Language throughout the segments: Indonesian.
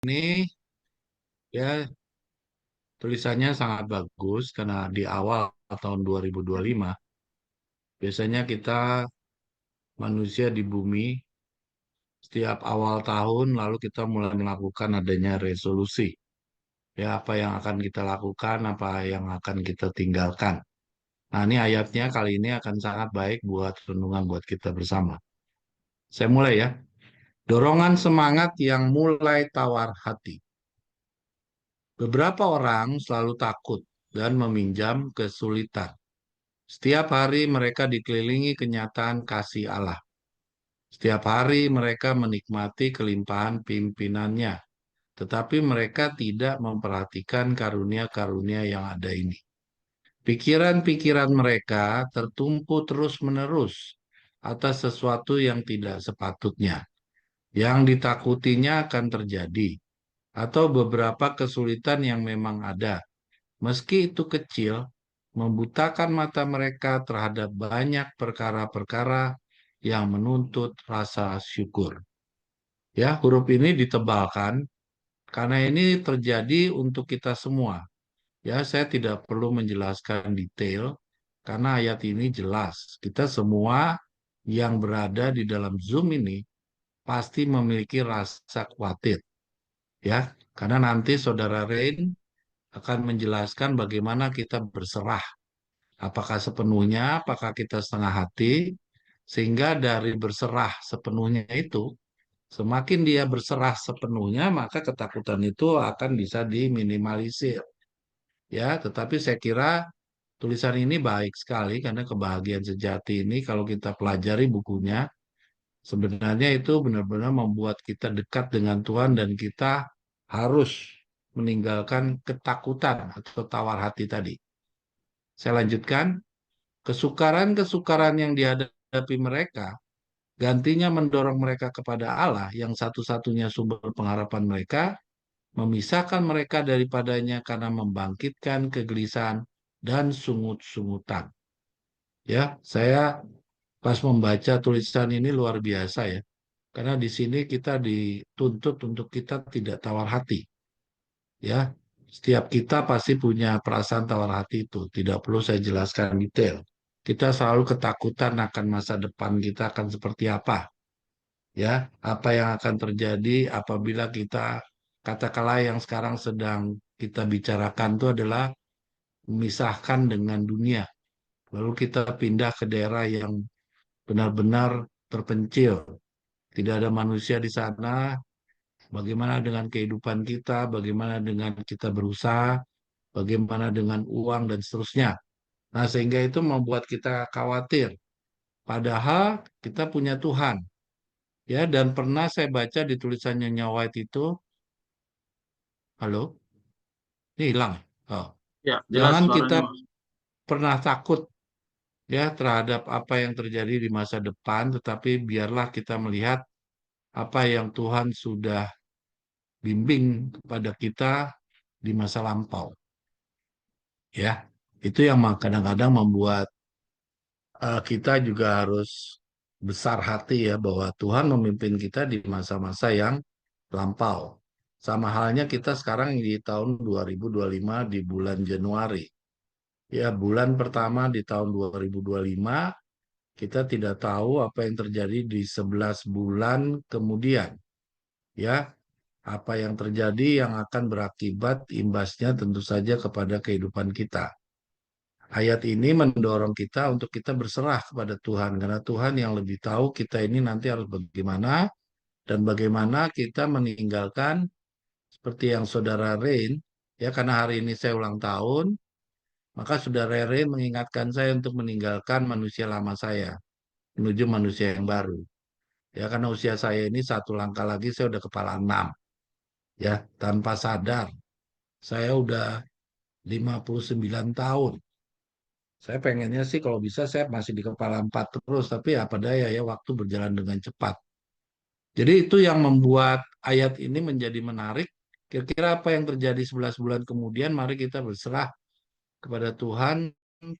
ini ya tulisannya sangat bagus karena di awal tahun 2025 biasanya kita manusia di bumi setiap awal tahun lalu kita mulai melakukan adanya resolusi. Ya, apa yang akan kita lakukan, apa yang akan kita tinggalkan. Nah, ini ayatnya kali ini akan sangat baik buat renungan buat kita bersama. Saya mulai ya. Dorongan semangat yang mulai tawar hati. Beberapa orang selalu takut dan meminjam kesulitan. Setiap hari mereka dikelilingi kenyataan kasih Allah. Setiap hari mereka menikmati kelimpahan pimpinannya, tetapi mereka tidak memperhatikan karunia-karunia yang ada ini. Pikiran-pikiran mereka tertumpu terus-menerus atas sesuatu yang tidak sepatutnya, yang ditakutinya akan terjadi, atau beberapa kesulitan yang memang ada. Meski itu kecil, membutakan mata mereka terhadap banyak perkara-perkara yang menuntut rasa syukur. Ya, huruf ini ditebalkan karena ini terjadi untuk kita semua. Ya, saya tidak perlu menjelaskan detail karena ayat ini jelas. Kita semua yang berada di dalam Zoom ini pasti memiliki rasa khawatir, ya. Karena nanti Saudara Rain akan menjelaskan bagaimana kita berserah. Apakah sepenuhnya, apakah kita setengah hati, sehingga dari berserah sepenuhnya itu, semakin dia berserah sepenuhnya, maka ketakutan itu akan bisa diminimalisir. Ya, tetapi saya kira tulisan ini baik sekali karena kebahagiaan sejati ini kalau kita pelajari bukunya, sebenarnya itu benar-benar membuat kita dekat dengan Tuhan dan kita harus meninggalkan ketakutan atau tawar hati tadi. Saya lanjutkan, kesukaran-kesukaran yang dihadapi mereka gantinya mendorong mereka kepada Allah yang satu-satunya sumber pengharapan mereka, memisahkan mereka daripadanya karena membangkitkan kegelisahan dan sungut-sungutan. Ya, saya pas membaca tulisan ini luar biasa ya. Karena di sini kita dituntut untuk kita tidak tawar hati. Ya, setiap kita pasti punya perasaan tawar hati itu. Tidak perlu saya jelaskan detail. Kita selalu ketakutan akan masa depan kita akan seperti apa. Ya, apa yang akan terjadi apabila kita katakanlah yang sekarang sedang kita bicarakan itu adalah memisahkan dengan dunia. Lalu kita pindah ke daerah yang benar-benar terpencil. Tidak ada manusia di sana. Bagaimana dengan kehidupan kita? Bagaimana dengan kita berusaha? Bagaimana dengan uang dan seterusnya? Nah, sehingga itu membuat kita khawatir. Padahal kita punya Tuhan. Ya, dan pernah saya baca di tulisannya Nyonya White itu, halo, ini hilang. Oh, Ya, jelas jangan kita suaranya. pernah takut ya terhadap apa yang terjadi di masa depan, tetapi biarlah kita melihat apa yang Tuhan sudah bimbing kepada kita di masa lampau. Ya, itu yang kadang-kadang membuat kita juga harus besar hati ya bahwa Tuhan memimpin kita di masa-masa yang lampau. Sama halnya kita sekarang di tahun 2025 di bulan Januari. Ya, bulan pertama di tahun 2025 kita tidak tahu apa yang terjadi di 11 bulan kemudian. Ya, apa yang terjadi yang akan berakibat imbasnya tentu saja kepada kehidupan kita. Ayat ini mendorong kita untuk kita berserah kepada Tuhan, karena Tuhan yang lebih tahu kita ini nanti harus bagaimana dan bagaimana kita meninggalkan seperti yang Saudara Rain, ya karena hari ini saya ulang tahun, maka Saudara Rain mengingatkan saya untuk meninggalkan manusia lama saya, menuju manusia yang baru. Ya karena usia saya ini satu langkah lagi saya udah kepala enam, ya tanpa sadar saya udah 59 tahun. Saya pengennya sih kalau bisa saya masih di kepala empat terus, tapi apa daya ya waktu berjalan dengan cepat. Jadi itu yang membuat ayat ini menjadi menarik. Kira-kira apa yang terjadi 11 bulan kemudian, mari kita berserah kepada Tuhan.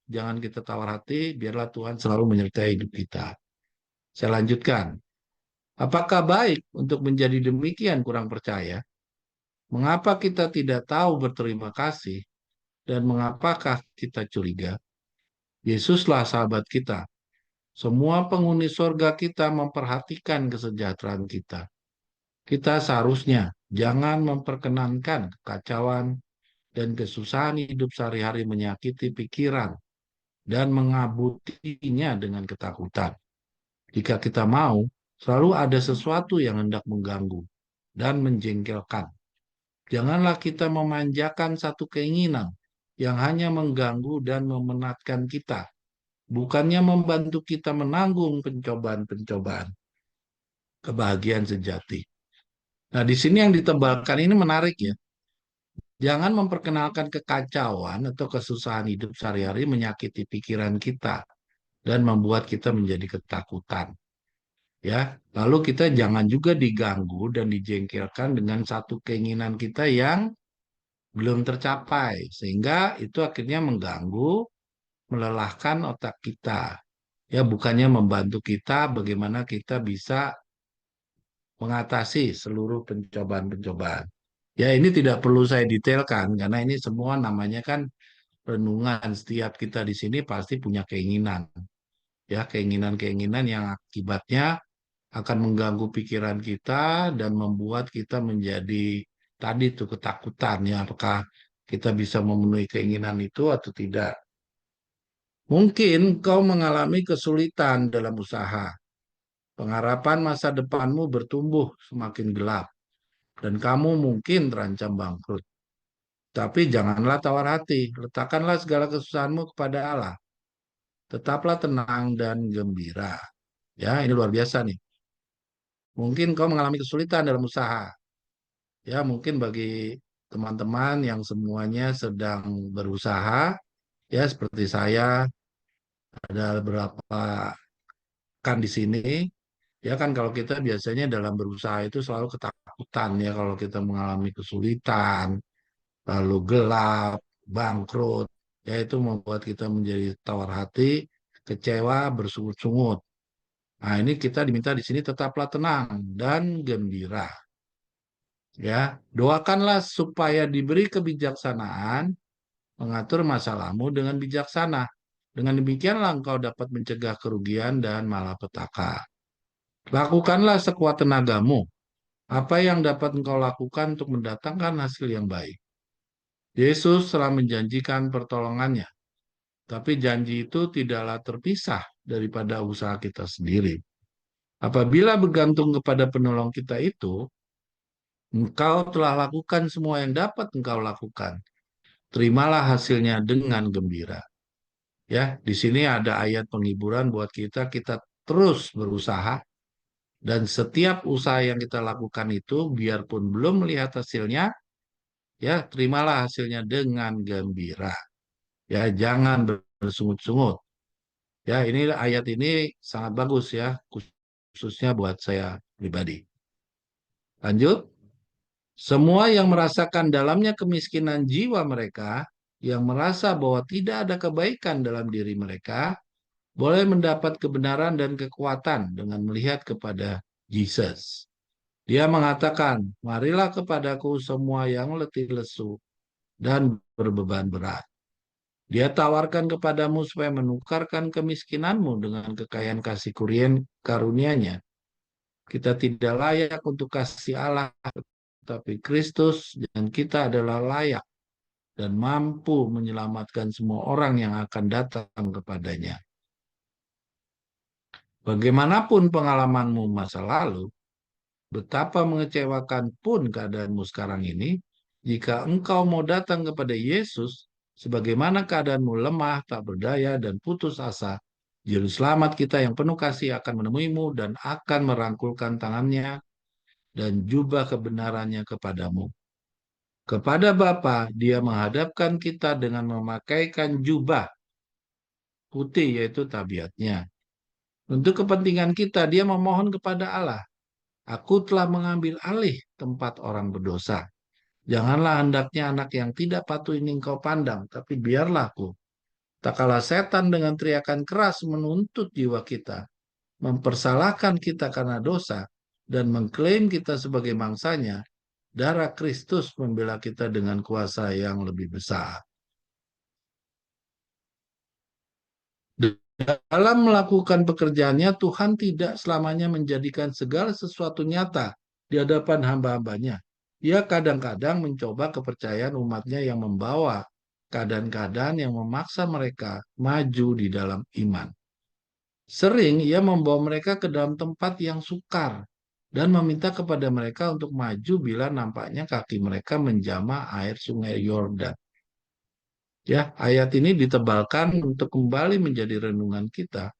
Jangan kita tawar hati, biarlah Tuhan selalu menyertai hidup kita. Saya lanjutkan. Apakah baik untuk menjadi demikian kurang percaya? Mengapa kita tidak tahu berterima kasih dan mengapakah kita curiga? Yesuslah sahabat kita. Semua penghuni surga kita memperhatikan kesejahteraan kita. Kita seharusnya jangan memperkenankan kekacauan dan kesusahan hidup sehari-hari menyakiti pikiran dan mengabutinya dengan ketakutan. Jika kita mau, selalu ada sesuatu yang hendak mengganggu dan menjengkelkan. Janganlah kita memanjakan satu keinginan yang hanya mengganggu dan memenatkan kita, bukannya membantu kita menanggung pencobaan-pencobaan kebahagiaan sejati. Nah, di sini yang ditebalkan ini menarik ya. Jangan memperkenalkan kekacauan atau kesusahan hidup sehari-hari menyakiti pikiran kita dan membuat kita menjadi ketakutan. Ya, lalu kita jangan juga diganggu dan dijengkelkan dengan satu keinginan kita yang belum tercapai, sehingga itu akhirnya mengganggu, melelahkan otak kita. Ya, bukannya membantu kita bagaimana kita bisa mengatasi seluruh pencobaan-pencobaan. Ya, ini tidak perlu saya detailkan karena ini semua namanya kan renungan. Setiap kita di sini pasti punya keinginan. Ya, keinginan-keinginan yang akibatnya akan mengganggu pikiran kita dan membuat kita menjadi tadi itu ketakutan ya, apakah kita bisa memenuhi keinginan itu atau tidak. Mungkin kau mengalami kesulitan dalam usaha. Pengharapan masa depanmu bertumbuh semakin gelap dan kamu mungkin terancam bangkrut. Tapi janganlah tawar hati, letakkanlah segala kesusahanmu kepada Allah. Tetaplah tenang dan gembira. Ya, ini luar biasa nih. Mungkin kau mengalami kesulitan dalam usaha. Ya, mungkin bagi teman-teman yang semuanya sedang berusaha, ya seperti saya, ada beberapa kan di sini, ya kan kalau kita biasanya dalam berusaha itu selalu ketakutan ya kalau kita mengalami kesulitan, lalu gelap, bangkrut, ya itu membuat kita menjadi tawar hati, kecewa, bersungut-sungut. Nah, ini kita diminta di sini tetaplah tenang dan gembira. Ya, doakanlah supaya diberi kebijaksanaan mengatur masalahmu dengan bijaksana. Dengan demikianlah engkau dapat mencegah kerugian dan malapetaka. Lakukanlah sekuat tenagamu. Apa yang dapat engkau lakukan untuk mendatangkan hasil yang baik? Yesus telah menjanjikan pertolongannya, tapi janji itu tidaklah terpisah daripada usaha kita sendiri. Apabila bergantung kepada penolong kita itu, engkau telah lakukan semua yang dapat engkau lakukan. Terimalah hasilnya dengan gembira. Ya, di sini ada ayat penghiburan buat kita, kita terus berusaha dan setiap usaha yang kita lakukan itu biarpun belum melihat hasilnya, ya terimalah hasilnya dengan gembira. Ya, jangan bersungut-sungut. Ya, ini ayat ini sangat bagus ya, khususnya buat saya pribadi. Lanjut. Semua yang merasakan dalamnya kemiskinan jiwa mereka, yang merasa bahwa tidak ada kebaikan dalam diri mereka, boleh mendapat kebenaran dan kekuatan dengan melihat kepada Yesus. Dia mengatakan, marilah kepadaku semua yang letih lesu dan berbeban berat. Dia tawarkan kepadamu supaya menukarkan kemiskinanmu dengan kekayaan kasih karunia-Nya. Kita tidak layak untuk kasih Allah, tapi Kristus dan kita adalah layak dan mampu menyelamatkan semua orang yang akan datang kepadanya. Bagaimanapun pengalamanmu masa lalu, betapa mengecewakan pun keadaanmu sekarang ini, jika engkau mau datang kepada Yesus, sebagaimana keadaanmu lemah, tak berdaya, dan putus asa, Juru Selamat kita yang penuh kasih akan menemuimu dan akan merangkulkan tangannya dan jubah kebenarannya kepadamu. Kepada Bapa, dia menghadapkan kita dengan memakaikan jubah putih, yaitu tabiatnya. Untuk kepentingan kita, dia memohon kepada Allah, aku telah mengambil alih tempat orang berdosa. Janganlah hendaknya anak yang tidak patuh ini engkau pandang, tapi biarlah aku. Tak kalah setan dengan teriakan keras menuntut jiwa kita, mempersalahkan kita karena dosa, dan mengklaim kita sebagai mangsanya, darah Kristus membela kita dengan kuasa yang lebih besar. Dalam melakukan pekerjaannya, Tuhan tidak selamanya menjadikan segala sesuatu nyata di hadapan hamba-hambanya. Ia kadang-kadang mencoba kepercayaan umatnya yang membawa keadaan-keadaan yang memaksa mereka maju di dalam iman. Sering ia membawa mereka ke dalam tempat yang sukar dan meminta kepada mereka untuk maju bila nampaknya kaki mereka menjamah air sungai Yordan. Ya, ayat ini ditebalkan untuk kembali menjadi renungan kita.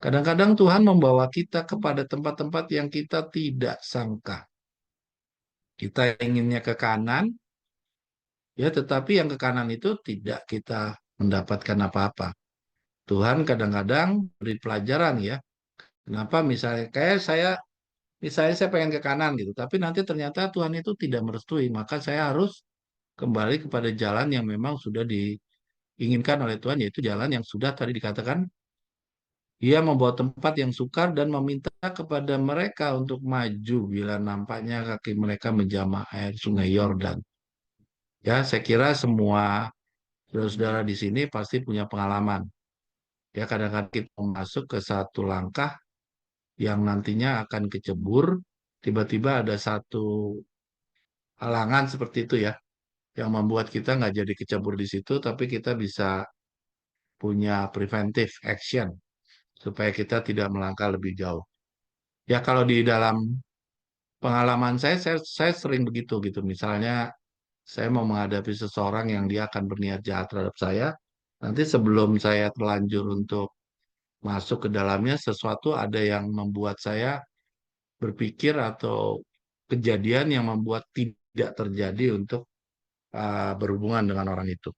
Kadang-kadang Tuhan membawa kita kepada tempat-tempat yang kita tidak sangka. Kita inginnya ke kanan, ya, tetapi yang ke kanan itu tidak kita mendapatkan apa-apa. Tuhan kadang-kadang beri pelajaran ya. Kenapa misalnya kayak misalnya saya pengen ke kanan gitu, tapi nanti ternyata Tuhan itu tidak merestui, maka saya harus kembali kepada jalan yang memang sudah diinginkan oleh Tuhan, yaitu jalan yang sudah tadi dikatakan. Ia membawa tempat yang sukar dan meminta kepada mereka untuk maju bila nampaknya kaki mereka menjamah air sungai Yordan. Ya, saya kira semua saudara-saudara di sini pasti punya pengalaman. Ya, kadang-kadang kita masuk ke satu langkah yang nantinya akan kecebur, tiba-tiba ada satu halangan seperti itu ya, yang membuat kita nggak jadi kecebur di situ, tapi kita bisa punya preventive action supaya kita tidak melangkah lebih jauh. Ya, kalau di dalam pengalaman saya sering begitu gitu. Misalnya saya mau menghadapi seseorang yang dia akan berniat jahat terhadap saya. Nanti sebelum saya terlanjur untuk masuk ke dalamnya, sesuatu ada yang membuat saya berpikir atau kejadian yang membuat tidak terjadi untuk berhubungan dengan orang itu.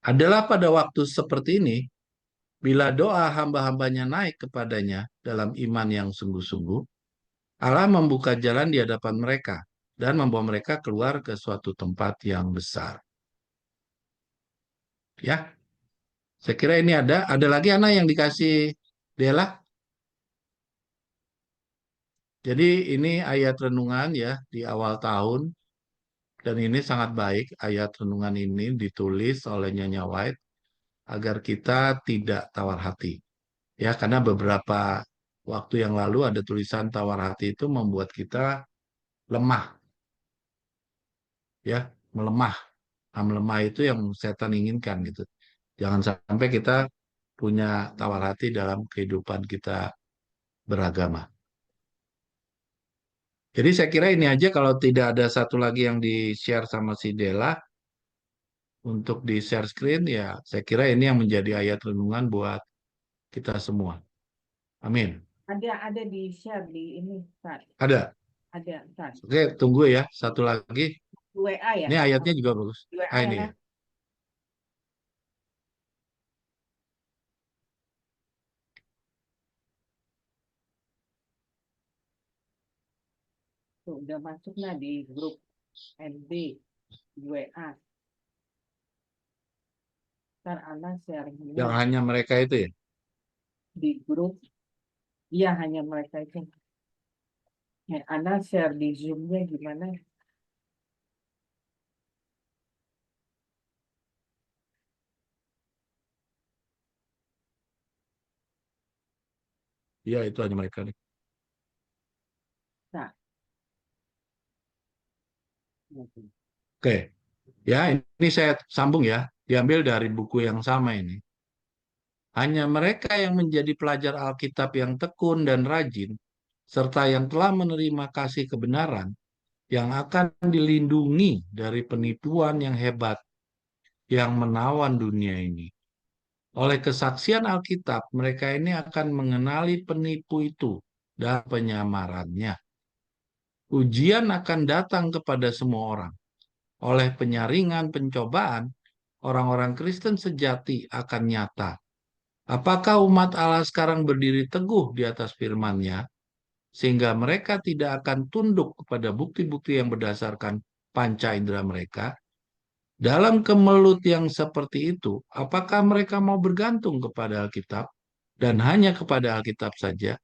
Adalah pada waktu seperti ini, bila doa hamba-hambanya naik kepadanya dalam iman yang sungguh-sungguh, Allah membuka jalan di hadapan mereka dan membawa mereka keluar ke suatu tempat yang besar. Ya, saya kira ini ada lagi anak yang dikasih Dela. Jadi ini ayat renungan ya di awal tahun dan ini sangat baik ayat renungan ini ditulis oleh Nyonya White agar kita tidak tawar hati. Ya, karena beberapa waktu yang lalu ada tulisan tawar hati itu membuat kita lemah, ya, melemah. Nah, melemah itu yang setan inginkan gitu. Jangan sampai kita punya tawar hati dalam kehidupan kita beragama. Jadi saya kira ini aja kalau tidak ada satu lagi yang di-share sama si Dela untuk di-share screen ya saya kira ini yang menjadi ayat renungan buat kita semua. Amin. Ada di share di ini, Ustaz. Ada. Ada, Ustaz. Oke, tunggu ya. Satu lagi. WA ya? Ini ayatnya juga bagus. WA Ini ya? ya. Tuh, udah masuk nah di grup NB di WA. Ntar Ana sharingnya Yang hanya mereka itu ya. di grup. Iya, hanya mereka itu. Ya, Ana share di Zoom-nya gimana? Iya, itu hanya mereka nih. Nah, Oke. Ya, ini saya sambung ya. Diambil dari buku yang sama ini. Hanya mereka yang menjadi pelajar Alkitab yang tekun dan rajin, serta yang telah menerima kasih kebenaran, yang akan dilindungi dari penipuan yang hebat yang menawan dunia ini. Oleh kesaksian Alkitab, mereka ini akan mengenali penipu itu dan penyamarannya. Ujian akan datang kepada semua orang. Oleh penyaringan pencobaan, orang-orang Kristen sejati akan nyata. Apakah umat Allah sekarang berdiri teguh di atas firman-Nya, sehingga mereka tidak akan tunduk kepada bukti-bukti yang berdasarkan panca indera mereka? Dalam kemelut yang seperti itu, apakah mereka mau bergantung kepada Alkitab dan hanya kepada Alkitab saja?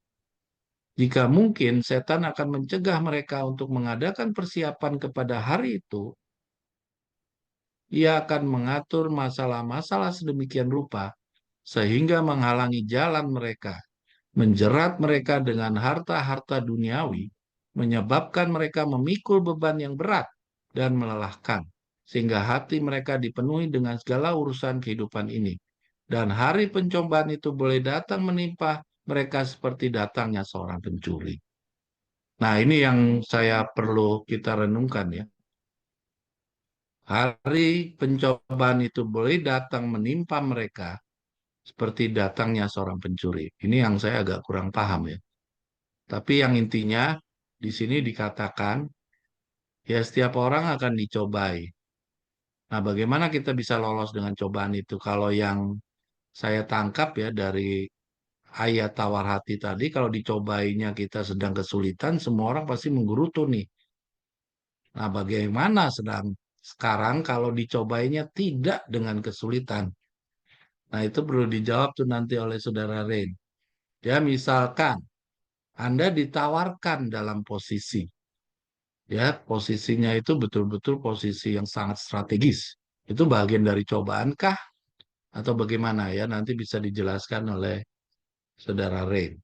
Jika mungkin, setan akan mencegah mereka untuk mengadakan persiapan kepada hari itu. Ia akan mengatur masalah-masalah sedemikian rupa sehingga menghalangi jalan mereka, menjerat mereka dengan harta-harta duniawi, menyebabkan mereka memikul beban yang berat dan melelahkan, sehingga hati mereka dipenuhi dengan segala urusan kehidupan ini. Dan hari pencobaan itu boleh datang menimpa mereka seperti datangnya seorang pencuri. Nah, ini yang saya perlu kita renungkan ya. Hari pencobaan itu boleh datang menimpa mereka seperti datangnya seorang pencuri. Ini yang saya agak kurang paham ya. Tapi yang intinya di sini dikatakan ya setiap orang akan dicobai. Nah, bagaimana kita bisa lolos dengan cobaan itu? Kalau yang saya tangkap ya dari ayat tawar hati tadi, kalau dicobainya kita sedang kesulitan, semua orang pasti menggerutu nih. Nah, bagaimana sedang sekarang kalau dicobainya tidak dengan kesulitan? Nah, itu perlu dijawab tuh nanti oleh Saudara Rain. Ya, misalkan Anda ditawarkan dalam posisi, ya, posisinya itu betul-betul posisi yang sangat strategis. Itu bagian dari cobaan kah? Atau bagaimana ya? Nanti bisa dijelaskan oleh Saudara Rain.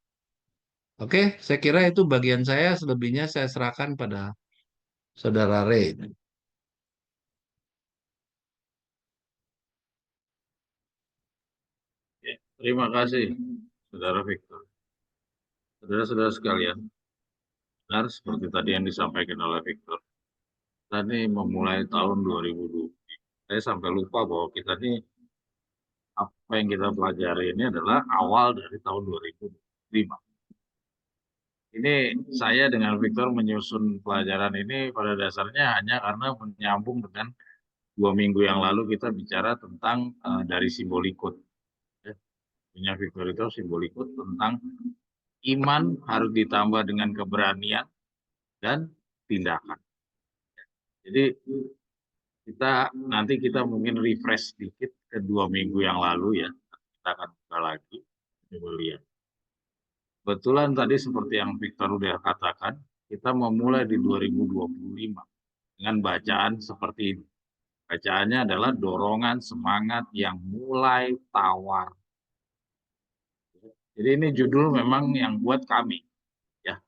Oke, saya kira itu bagian saya. Selebihnya saya serahkan pada Saudara Rain. Ya, terima kasih, Saudara Victor. Saudara-saudara sekalian, benar seperti tadi yang disampaikan oleh Victor. Kita ini memulai tahun 2020. Saya sampai lupa bahwa kita ini apa yang kita pelajari ini adalah awal dari tahun 2005. Ini saya dengan Victor menyusun pelajaran ini pada dasarnya hanya karena menyambung dengan 2 minggu yang lalu kita bicara tentang dari simbolikut. Ya, punya Victor itu simbolikut tentang iman harus ditambah dengan keberanian dan tindakan. Jadi kita mungkin refresh sedikit ke 2 minggu yang lalu ya. Kita akan buka lagi. Coba lihat. Kebetulan tadi seperti yang Victor udah katakan, kita memulai di 2025 dengan bacaan seperti ini. Bacaannya adalah dorongan semangat yang mulai tawar. Jadi ini judul memang yang buat kami, ya,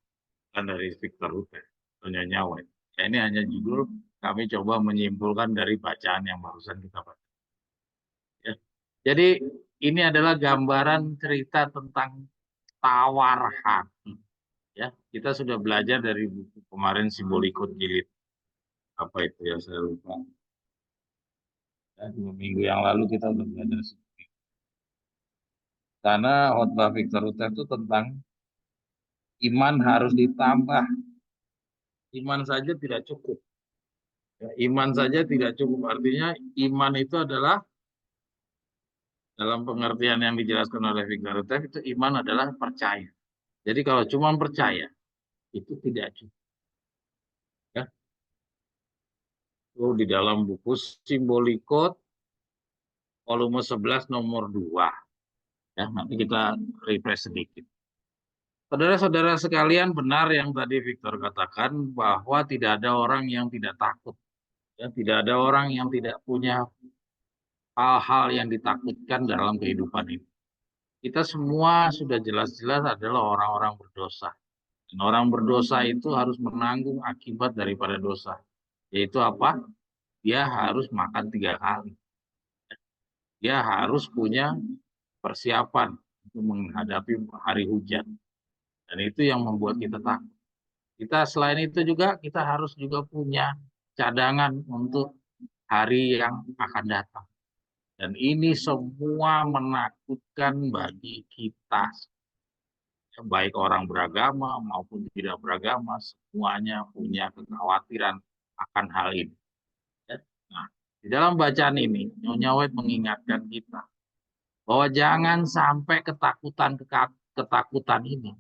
bukan dari Victor Huter, Nyonya White. Ya, ini hanya judul, kami coba menyimpulkan dari bacaan yang barusan kita baca. Ya. Jadi ini adalah gambaran cerita tentang tawar hati. Ya, kita sudah belajar dari buku kemarin Simbolikut jilid apa itu ya saya lupa. Ya, 2 minggu yang lalu kita sudah belajar. Karena khotbah Victor Huter itu tentang iman harus ditambah. Iman saja tidak cukup. Ya, iman saja tidak cukup. Artinya iman itu adalah dalam pengertian yang dijelaskan oleh Victor Huter itu iman adalah percaya. Jadi kalau cuma percaya itu tidak cukup. Ya. Itu di dalam buku Simbolikut volume 11 nomor 2. Ya, nanti kita refresh sedikit. Saudara-saudara sekalian, benar yang tadi Victor katakan bahwa tidak ada orang yang tidak takut. Ya, tidak ada orang yang tidak punya hal-hal yang ditakutkan dalam kehidupan ini. Kita semua sudah jelas-jelas adalah orang-orang berdosa. Dan orang berdosa itu harus menanggung akibat daripada dosa. Yaitu apa? Dia harus makan 3 kali. Dia harus punya persiapan untuk menghadapi hari hujan. Dan itu yang membuat kita takut. Kita selain itu juga kita harus juga punya cadangan untuk hari yang akan datang. Dan ini semua menakutkan bagi kita. Baik orang beragama maupun tidak beragama, semuanya punya kekhawatiran akan hal ini. Nah, di dalam bacaan ini, Nyonya White mengingatkan kita bahwa jangan sampai ketakutan ini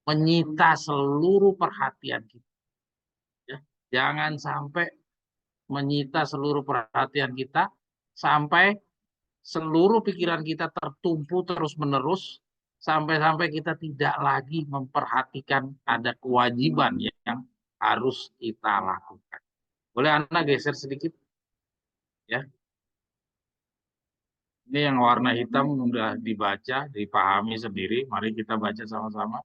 menyita seluruh perhatian kita. Ya. Jangan sampai menyita seluruh perhatian kita sampai seluruh pikiran kita tertumpu terus-menerus sampai-sampai kita tidak lagi memperhatikan ada kewajiban yang harus kita lakukan. Boleh Anda geser sedikit? Ya. Ini yang warna hitam sudah dibaca, dipahami sendiri. Mari kita baca sama-sama.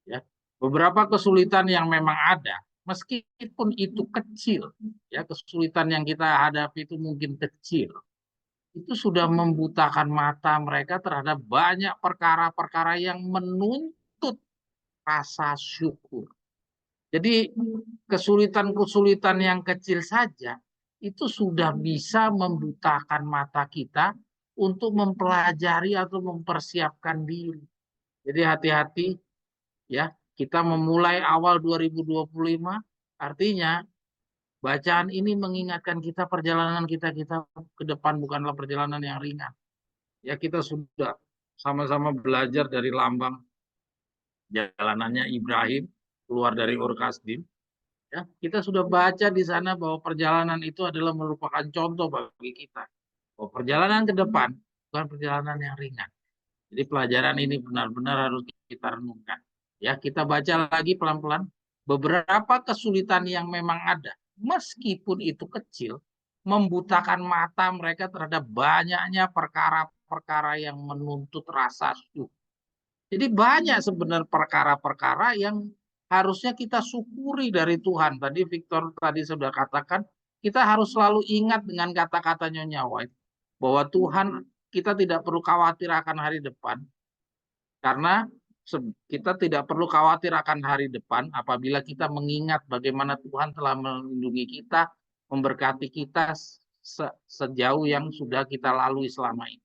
Ya. Beberapa kesulitan yang memang ada, meskipun itu kecil, ya kesulitan yang kita hadapi itu mungkin kecil, itu sudah membutakan mata mereka terhadap banyak perkara-perkara yang menuntut rasa syukur. Jadi kesulitan-kesulitan yang kecil saja itu sudah bisa membutakan mata kita untuk mempelajari atau mempersiapkan diri. Jadi hati-hati ya, kita memulai awal 2025 artinya bacaan ini mengingatkan kita perjalanan kita ke depan bukanlah perjalanan yang ringan. Ya kita sudah sama-sama belajar dari lambang jalanannya Ibrahim keluar dari Ur Kasdim. Ya, kita sudah baca di sana bahwa perjalanan itu adalah merupakan contoh bagi kita. Bahwa perjalanan ke depan bukan perjalanan yang ringan. Jadi pelajaran ini benar-benar harus kita renungkan. Ya, kita baca lagi pelan-pelan. Beberapa kesulitan yang memang ada, meskipun itu kecil, membutakan mata mereka terhadap banyaknya perkara-perkara yang menuntut rasa syukur. Jadi banyak sebenarnya perkara-perkara yang harusnya kita syukuri dari Tuhan. Tadi Victor tadi sudah katakan, kita harus selalu ingat dengan kata-kata Nyonya White, bahwa Tuhan kita tidak perlu khawatir akan hari depan, karena kita tidak perlu khawatir akan hari depan apabila kita mengingat bagaimana Tuhan telah melindungi kita, memberkati kita sejauh yang sudah kita lalui selama ini.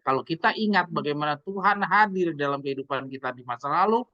Kalau kita ingat bagaimana Tuhan hadir dalam kehidupan kita di masa lalu,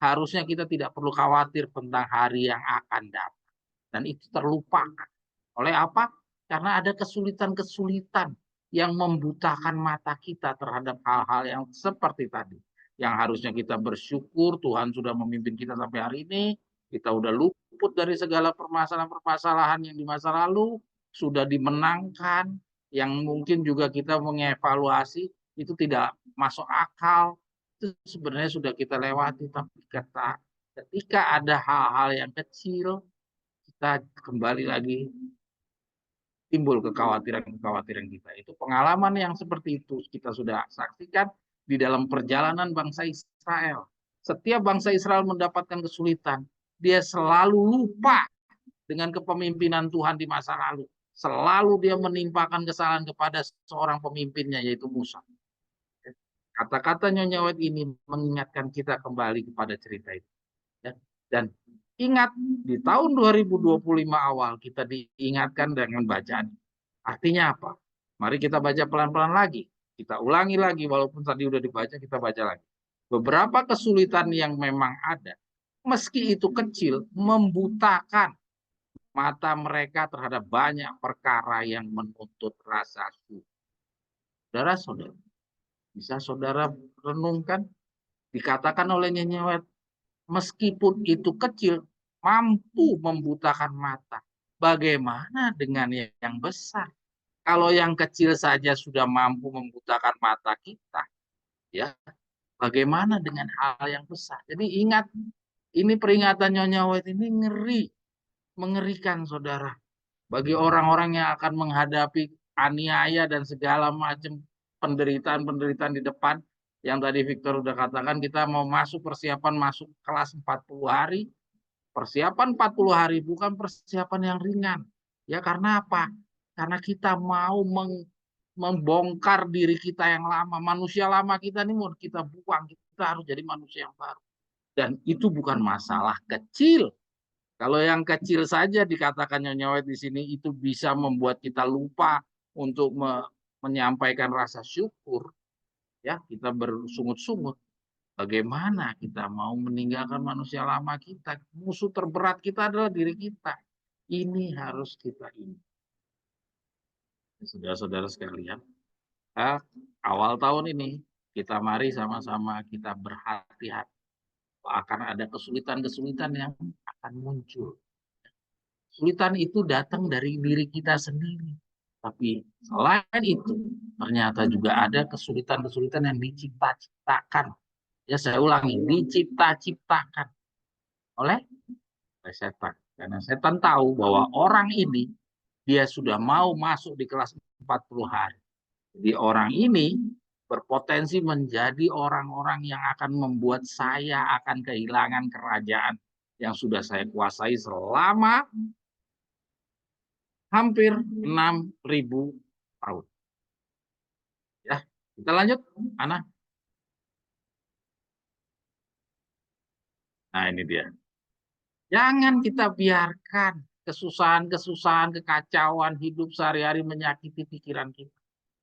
harusnya kita tidak perlu khawatir tentang hari yang akan datang. Dan itu terlupakan. Oleh apa? Karena ada kesulitan-kesulitan yang membutakan mata kita terhadap hal-hal yang seperti tadi. Yang harusnya kita bersyukur Tuhan sudah memimpin kita sampai hari ini. Kita sudah luput dari segala permasalahan-permasalahan yang di masa lalu. Sudah dimenangkan. Yang mungkin juga kita mengevaluasi itu tidak masuk akal. Itu sebenarnya sudah kita lewati. Tapi ketika ada hal-hal yang kecil, kita kembali lagi timbul kekhawatiran kita. Itu pengalaman yang seperti itu kita sudah saksikan di dalam perjalanan bangsa Israel. Setiap bangsa Israel mendapatkan kesulitan, dia selalu lupa dengan kepemimpinan Tuhan di masa lalu. Selalu dia menimpakan kesalahan kepada seorang pemimpinnya, yaitu Musa. Kata-kata Nyonya White ini mengingatkan kita kembali kepada cerita itu. Dan ingat, di tahun 2025 awal kita diingatkan dengan bacaan. Artinya apa? Mari kita baca pelan-pelan lagi. Kita ulangi lagi, walaupun tadi udah dibaca, kita baca lagi. Beberapa kesulitan yang memang ada, meski itu kecil, membutakan mata mereka terhadap banyak perkara yang menuntut rasa syukur. Saudara-saudara, bisa saudara renungkan? Dikatakan oleh Nyonya White, meskipun itu kecil, mampu membutakan mata. Bagaimana dengan yang besar? Kalau yang kecil saja sudah mampu membutakan mata kita, ya, bagaimana dengan hal yang besar? Jadi ingat, ini peringatan Nyonya White ini mengerikan saudara. Bagi orang-orang yang akan menghadapi aniaya dan segala macam penderitaan-penderitaan di depan, yang tadi Victor udah katakan, kita mau persiapan masuk kelas 40 hari. Persiapan 40 hari bukan persiapan yang ringan. Ya karena apa? Karena kita mau membongkar diri kita yang lama. Manusia lama kita ini mau kita buang. Kita harus jadi manusia yang baru. Dan itu bukan masalah kecil. Kalau yang kecil saja dikatakan Nyonya White di sini, itu bisa membuat kita lupa untuk menyampaikan rasa syukur. Ya, kita bersungut-sungut. Bagaimana kita mau meninggalkan manusia lama kita? Musuh terberat kita adalah diri kita. Ini harus kita ingat. Saudara-saudara sekalian, awal tahun ini kita mari sama-sama kita berhati-hati. Akan ada kesulitan-kesulitan yang akan muncul. Kesulitan itu datang dari diri kita sendiri. Tapi selain itu, ternyata juga ada kesulitan-kesulitan yang diciptakan Ya saya ulangi, dicipta-ciptakan oleh setan. Karena setan tahu bahwa orang ini dia sudah mau masuk di kelas 40 hari. Jadi orang ini berpotensi menjadi orang-orang yang akan membuat saya akan kehilangan kerajaan yang sudah saya kuasai selama hampir 6.000 tahun. Ya, kita lanjut, Ana. Nah, ini dia. Jangan kita biarkan kesusahan-kesusahan, kekacauan hidup sehari-hari menyakiti pikiran kita.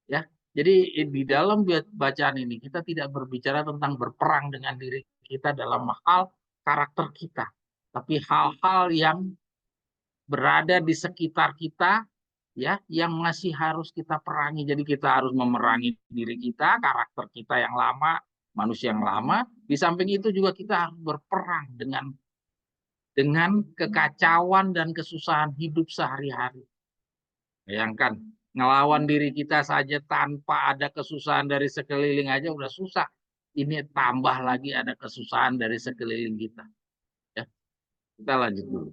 Ya, jadi di dalam bacaan ini kita tidak berbicara tentang berperang dengan diri kita dalam hal karakter kita, tapi hal-hal yang berada di sekitar kita, ya, yang masih harus kita perangi. Jadi kita harus memerangi diri kita, karakter kita yang lama, manusia yang lama. Di samping itu juga kita harus berperang dengan kekacauan dan kesusahan hidup sehari-hari. Bayangkan, ngelawan diri kita saja tanpa ada kesusahan dari sekeliling aja udah susah. Ini tambah lagi ada kesusahan dari sekeliling kita. Ya, kita lanjut dulu.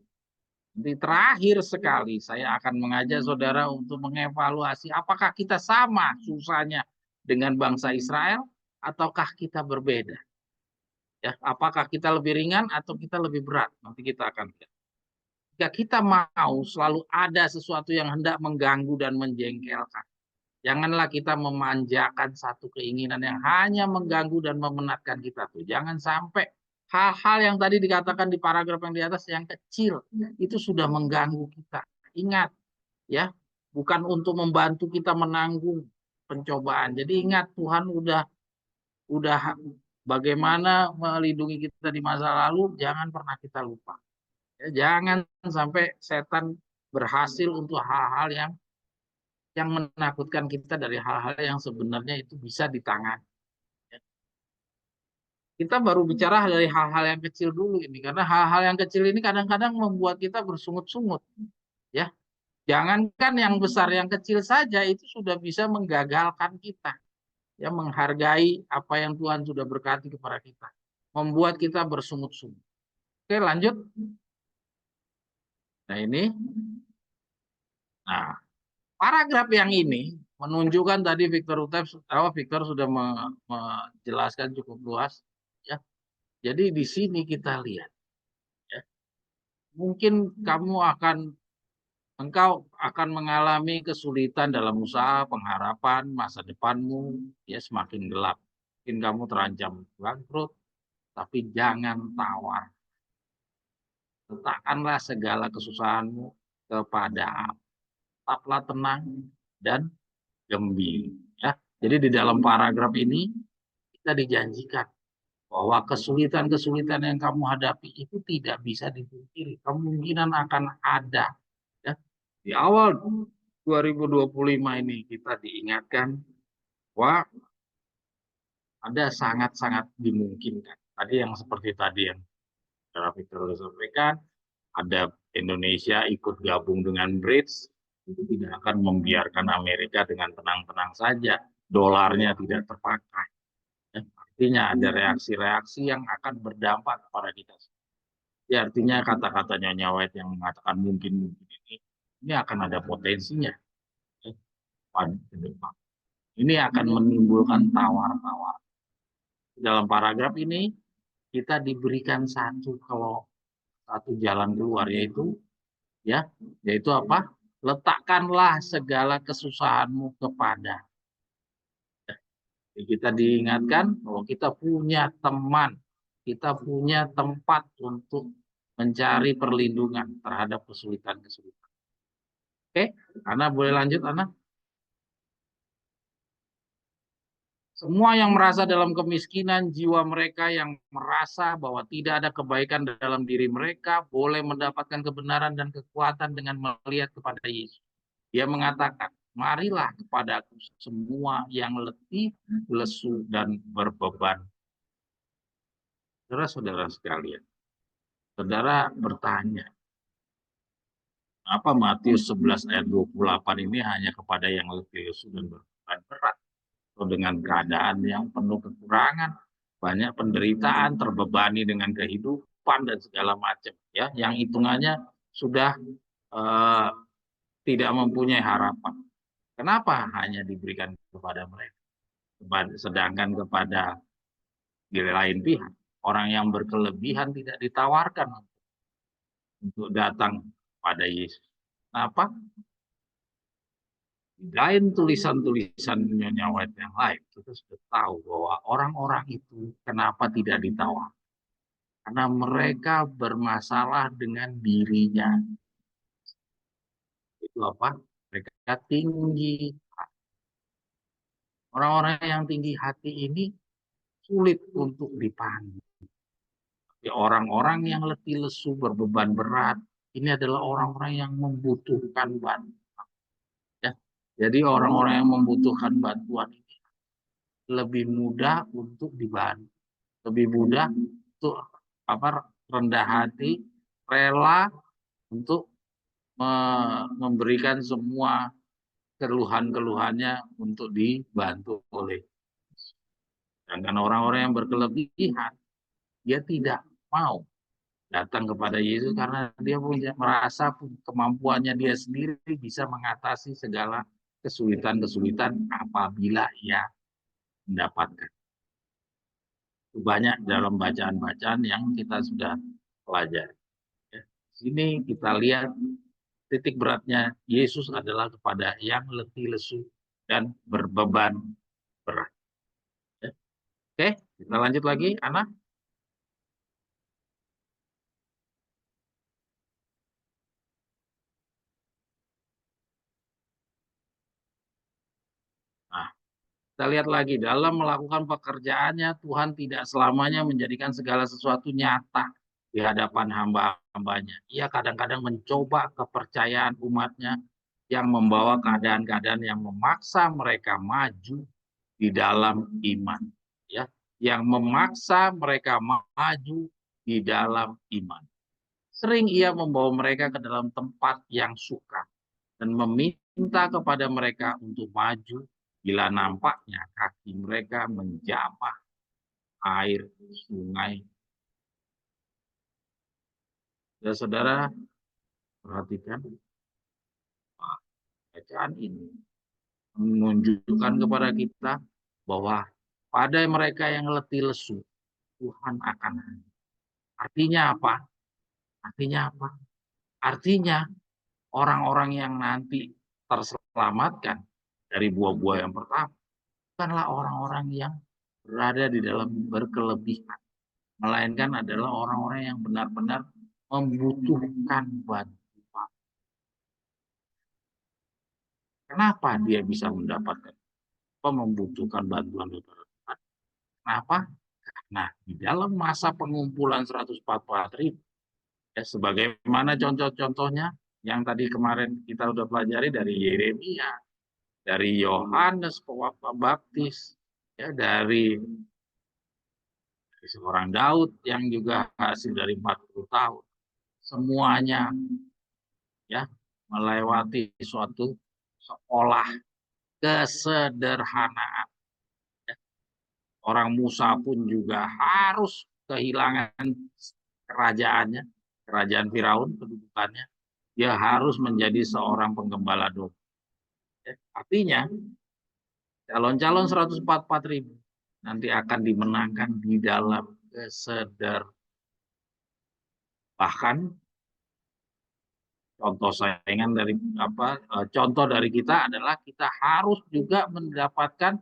Di terakhir sekali saya akan mengajak saudara untuk mengevaluasi apakah kita sama susahnya dengan bangsa Israel ataukah kita berbeda. Ya, apakah kita lebih ringan atau kita lebih berat? Nanti kita akan lihat. Jika kita mau selalu ada sesuatu yang hendak mengganggu dan menjengkelkan, janganlah kita memanjakan satu keinginan yang hanya mengganggu dan memenatkan kita tuh. Jangan sampai hal-hal yang tadi dikatakan di paragraf yang di atas yang kecil itu sudah mengganggu kita. Ingat, ya, bukan untuk membantu kita menanggung pencobaan. Jadi ingat, Tuhan udah bagaimana melindungi kita di masa lalu, jangan pernah kita lupa. Ya, jangan sampai setan berhasil untuk hal-hal yang menakutkan kita dari hal-hal yang sebenarnya itu bisa ditangani. Ya. Kita baru bicara dari hal-hal yang kecil dulu ini, karena hal-hal yang kecil ini kadang-kadang membuat kita bersungut-sungut. Ya, jangankan yang besar, yang kecil saja itu sudah bisa menggagalkan kita. Ya, menghargai apa yang Tuhan sudah berkati kepada kita, membuat kita bersungut-sungut. Oke, lanjut. Nah ini, nah paragraf yang ini menunjukkan tadi Victor sudah menjelaskan cukup luas. Ya, jadi di sini kita lihat, ya, mungkin engkau akan mengalami kesulitan dalam usaha, pengharapan, masa depanmu ya semakin gelap. Mungkin kamu terancam bangkrut, tapi jangan tawar. Letakkanlah segala kesusahanmu kepada Allah. Tetaplah tenang dan gembira. Ya. Jadi di dalam paragraf ini kita dijanjikan bahwa kesulitan-kesulitan yang kamu hadapi itu tidak bisa dipungkiri. Kemungkinan akan ada. Ya. Di awal 2025 ini kita diingatkan bahwa ada sangat-sangat dimungkinkan. Tadi yang seperti tadi yang Victor sampaikan, ada Indonesia ikut gabung dengan BRICS, itu tidak akan membiarkan Amerika dengan tenang-tenang saja dolarnya tidak terpakai. Artinya ada reaksi-reaksi yang akan berdampak kepada kita. Ya, artinya kata-kata Nyonya White yang mengatakan mungkin ini akan ada potensinya pada depan. Ini akan menimbulkan tawar-tawar. Dalam paragraf ini kita diberikan satu jalan keluar, yaitu apa? Letakkanlah segala kesusahanmu kepada. Kita diingatkan bahwa kita punya teman, kita punya tempat untuk mencari perlindungan terhadap kesulitan-kesulitan. Oke, Ana boleh lanjut, Ana? Semua yang merasa dalam kemiskinan, jiwa mereka yang merasa bahwa tidak ada kebaikan dalam diri mereka, boleh mendapatkan kebenaran dan kekuatan dengan melihat kepada Yesus. Dia mengatakan, marilah kepadaku semua yang letih, lesu, dan berbeban. Saudara-saudara sekalian, saudara bertanya, apa Matius 11 ayat 28 ini hanya kepada yang letih, lesu, dan berbeban berat? Atau dengan keadaan yang penuh kekurangan, banyak penderitaan, terbebani dengan kehidupan dan segala macam, ya, yang hitungannya sudah eh, tidak mempunyai harapan. Kenapa hanya diberikan kepada mereka? Sedangkan kepada di lain pihak, orang yang berkelebihan tidak ditawarkan untuk datang pada Yesus. Kenapa? Di lain tulisan-tulisan Nyonya White yang lain, kita sudah tahu bahwa orang-orang itu kenapa tidak ditawar. Karena mereka bermasalah dengan dirinya. Itu apa? Mereka tinggi. Orang-orang yang tinggi hati ini sulit untuk dipahami. Orang-orang yang letih lesu berbeban berat, ini adalah orang-orang yang membutuhkan bantuan. Ya. Jadi orang-orang yang membutuhkan bantuan ini lebih mudah untuk dibantu, lebih mudah untuk rendah hati, rela untuk memberikan semua keluhan-keluhannya untuk dibantu oleh. Sedangkan orang-orang yang berkelebihan, dia tidak mau datang kepada Yesus karena dia merasa kemampuannya dia sendiri bisa mengatasi segala kesulitan-kesulitan apabila ia mendapatkan. Banyak dalam bacaan-bacaan yang kita sudah pelajari. Sini kita lihat titik beratnya Yesus adalah kepada yang letih lesu dan berbeban berat. Oke, kita lanjut lagi, Ana. Nah, kita lihat lagi, dalam melakukan pekerjaannya, Tuhan tidak selamanya menjadikan segala sesuatu nyata di hadapan hamba-hambanya. Ia kadang-kadang mencoba kepercayaan umatnya yang membawa keadaan-keadaan yang memaksa mereka maju di dalam iman. Ya, yang memaksa mereka maju di dalam iman. Sering ia membawa mereka ke dalam tempat yang sukar dan meminta kepada mereka untuk maju bila nampaknya kaki mereka menjamah air sungai. Saudara, perhatikan bacaan ini menunjukkan kepada kita bahwa pada mereka yang letih lesu, Tuhan akan hadir. Artinya apa? Artinya apa? Artinya orang-orang yang nanti terselamatkan dari buah-buah yang pertama bukanlah orang-orang yang berada di dalam berkelebihan, melainkan adalah orang-orang yang benar-benar membutuhkan bantuan. Kenapa dia bisa mendapatkan membutuhkan bantuan dari Tuhan? Kenapa? Karena di dalam masa pengumpulan 144.000, ya, sebagaimana contoh-contohnya yang tadi kemarin kita sudah pelajari dari Yeremia, dari Yohanes Pembaptis, ya, dari seorang Daud yang juga hasil dari 40 tahun. Semuanya, ya, melewati suatu sekolah kesederhanaan. Ya. Orang Musa pun juga harus kehilangan kerajaannya, kerajaan Firaun, kedudukannya. Dia harus menjadi seorang penggembala domba. Ya. Artinya, calon-calon 144.000 nanti akan dimenangkan di dalam kesederhanaan. Bahkan contoh dari kita adalah kita harus juga mendapatkan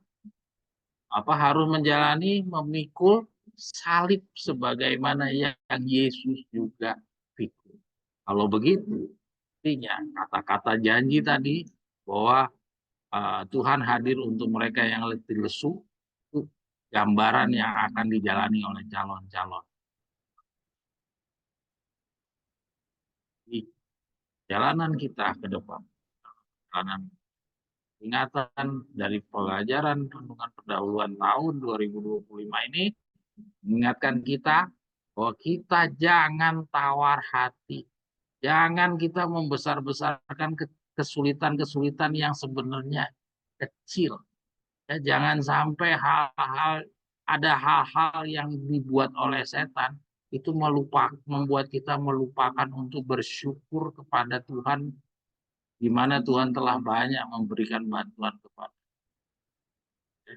harus menjalani memikul salib sebagaimana yang Yesus juga pikul. Kalau begitu, artinya kata-kata janji tadi bahwa Tuhan hadir untuk mereka yang letih lesu, itu gambaran yang akan dijalani oleh calon-calon. Di jalanan kita ke depan, jalanan ingatan dari pelajaran renungan pendahuluan tahun 2025 ini mengingatkan kita bahwa kita jangan tawar hati, jangan kita membesar-besarkan kesulitan-kesulitan yang sebenarnya kecil. Ya, jangan sampai hal-hal ada hal-hal yang dibuat oleh setan, itu membuat kita melupakan untuk bersyukur kepada Tuhan, di mana Tuhan telah banyak memberikan bantuan kepada kita.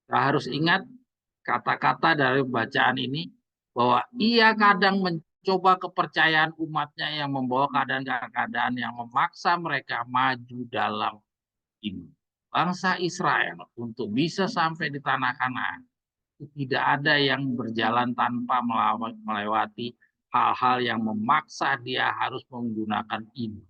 Kita harus ingat kata-kata dari bacaan ini, bahwa ia kadang mencoba kepercayaan umatnya yang membawa keadaan-keadaan yang memaksa mereka maju dalam iman. Bangsa Israel untuk bisa sampai di tanah Kanaan, tidak ada yang berjalan tanpa melewati hal-hal yang memaksa dia harus menggunakan iman.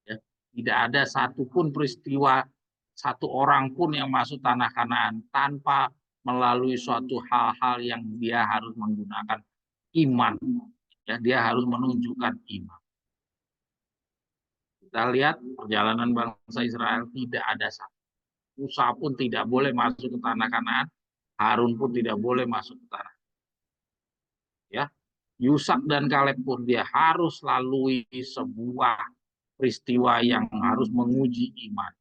Ya. Tidak ada satupun peristiwa, satu orang pun yang masuk tanah Kanaan tanpa melalui suatu hal-hal yang dia harus menggunakan iman. Ya, dia harus menunjukkan iman. Kita lihat perjalanan bangsa Israel, tidak ada satu. Musa pun tidak boleh masuk ke tanah Kanaan, Harun pun tidak boleh masuk ke tanah. Ya, Yusak dan Kaleb pun dia harus lalui sebuah peristiwa yang harus menguji iman.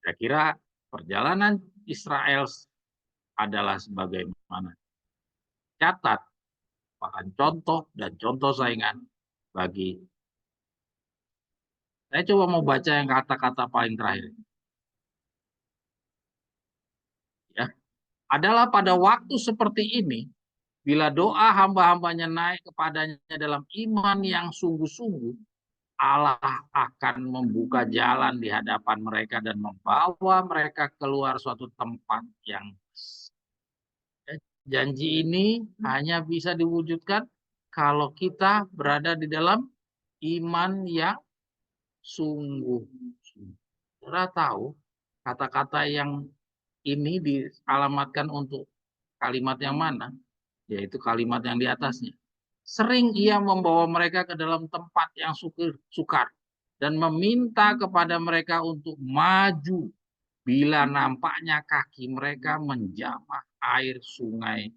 Saya kira perjalanan Israel adalah sebagaimana catat, bahkan contoh dan contoh saingan bagi. Saya coba mau baca yang kata-kata paling terakhir. Ya, adalah pada waktu seperti ini, bila doa hamba-hambanya naik kepadanya dalam iman yang sungguh-sungguh, Allah akan membuka jalan di hadapan mereka dan membawa mereka keluar suatu tempat yang janji ini hanya bisa diwujudkan kalau kita berada di dalam iman yang sungguh. Saudara tahu kata-kata yang ini dialamatkan untuk kalimat yang mana? Yaitu kalimat yang di atasnya. Sering ia membawa mereka ke dalam tempat yang sukar dan meminta kepada mereka untuk maju bila nampaknya kaki mereka menjamah air sungai.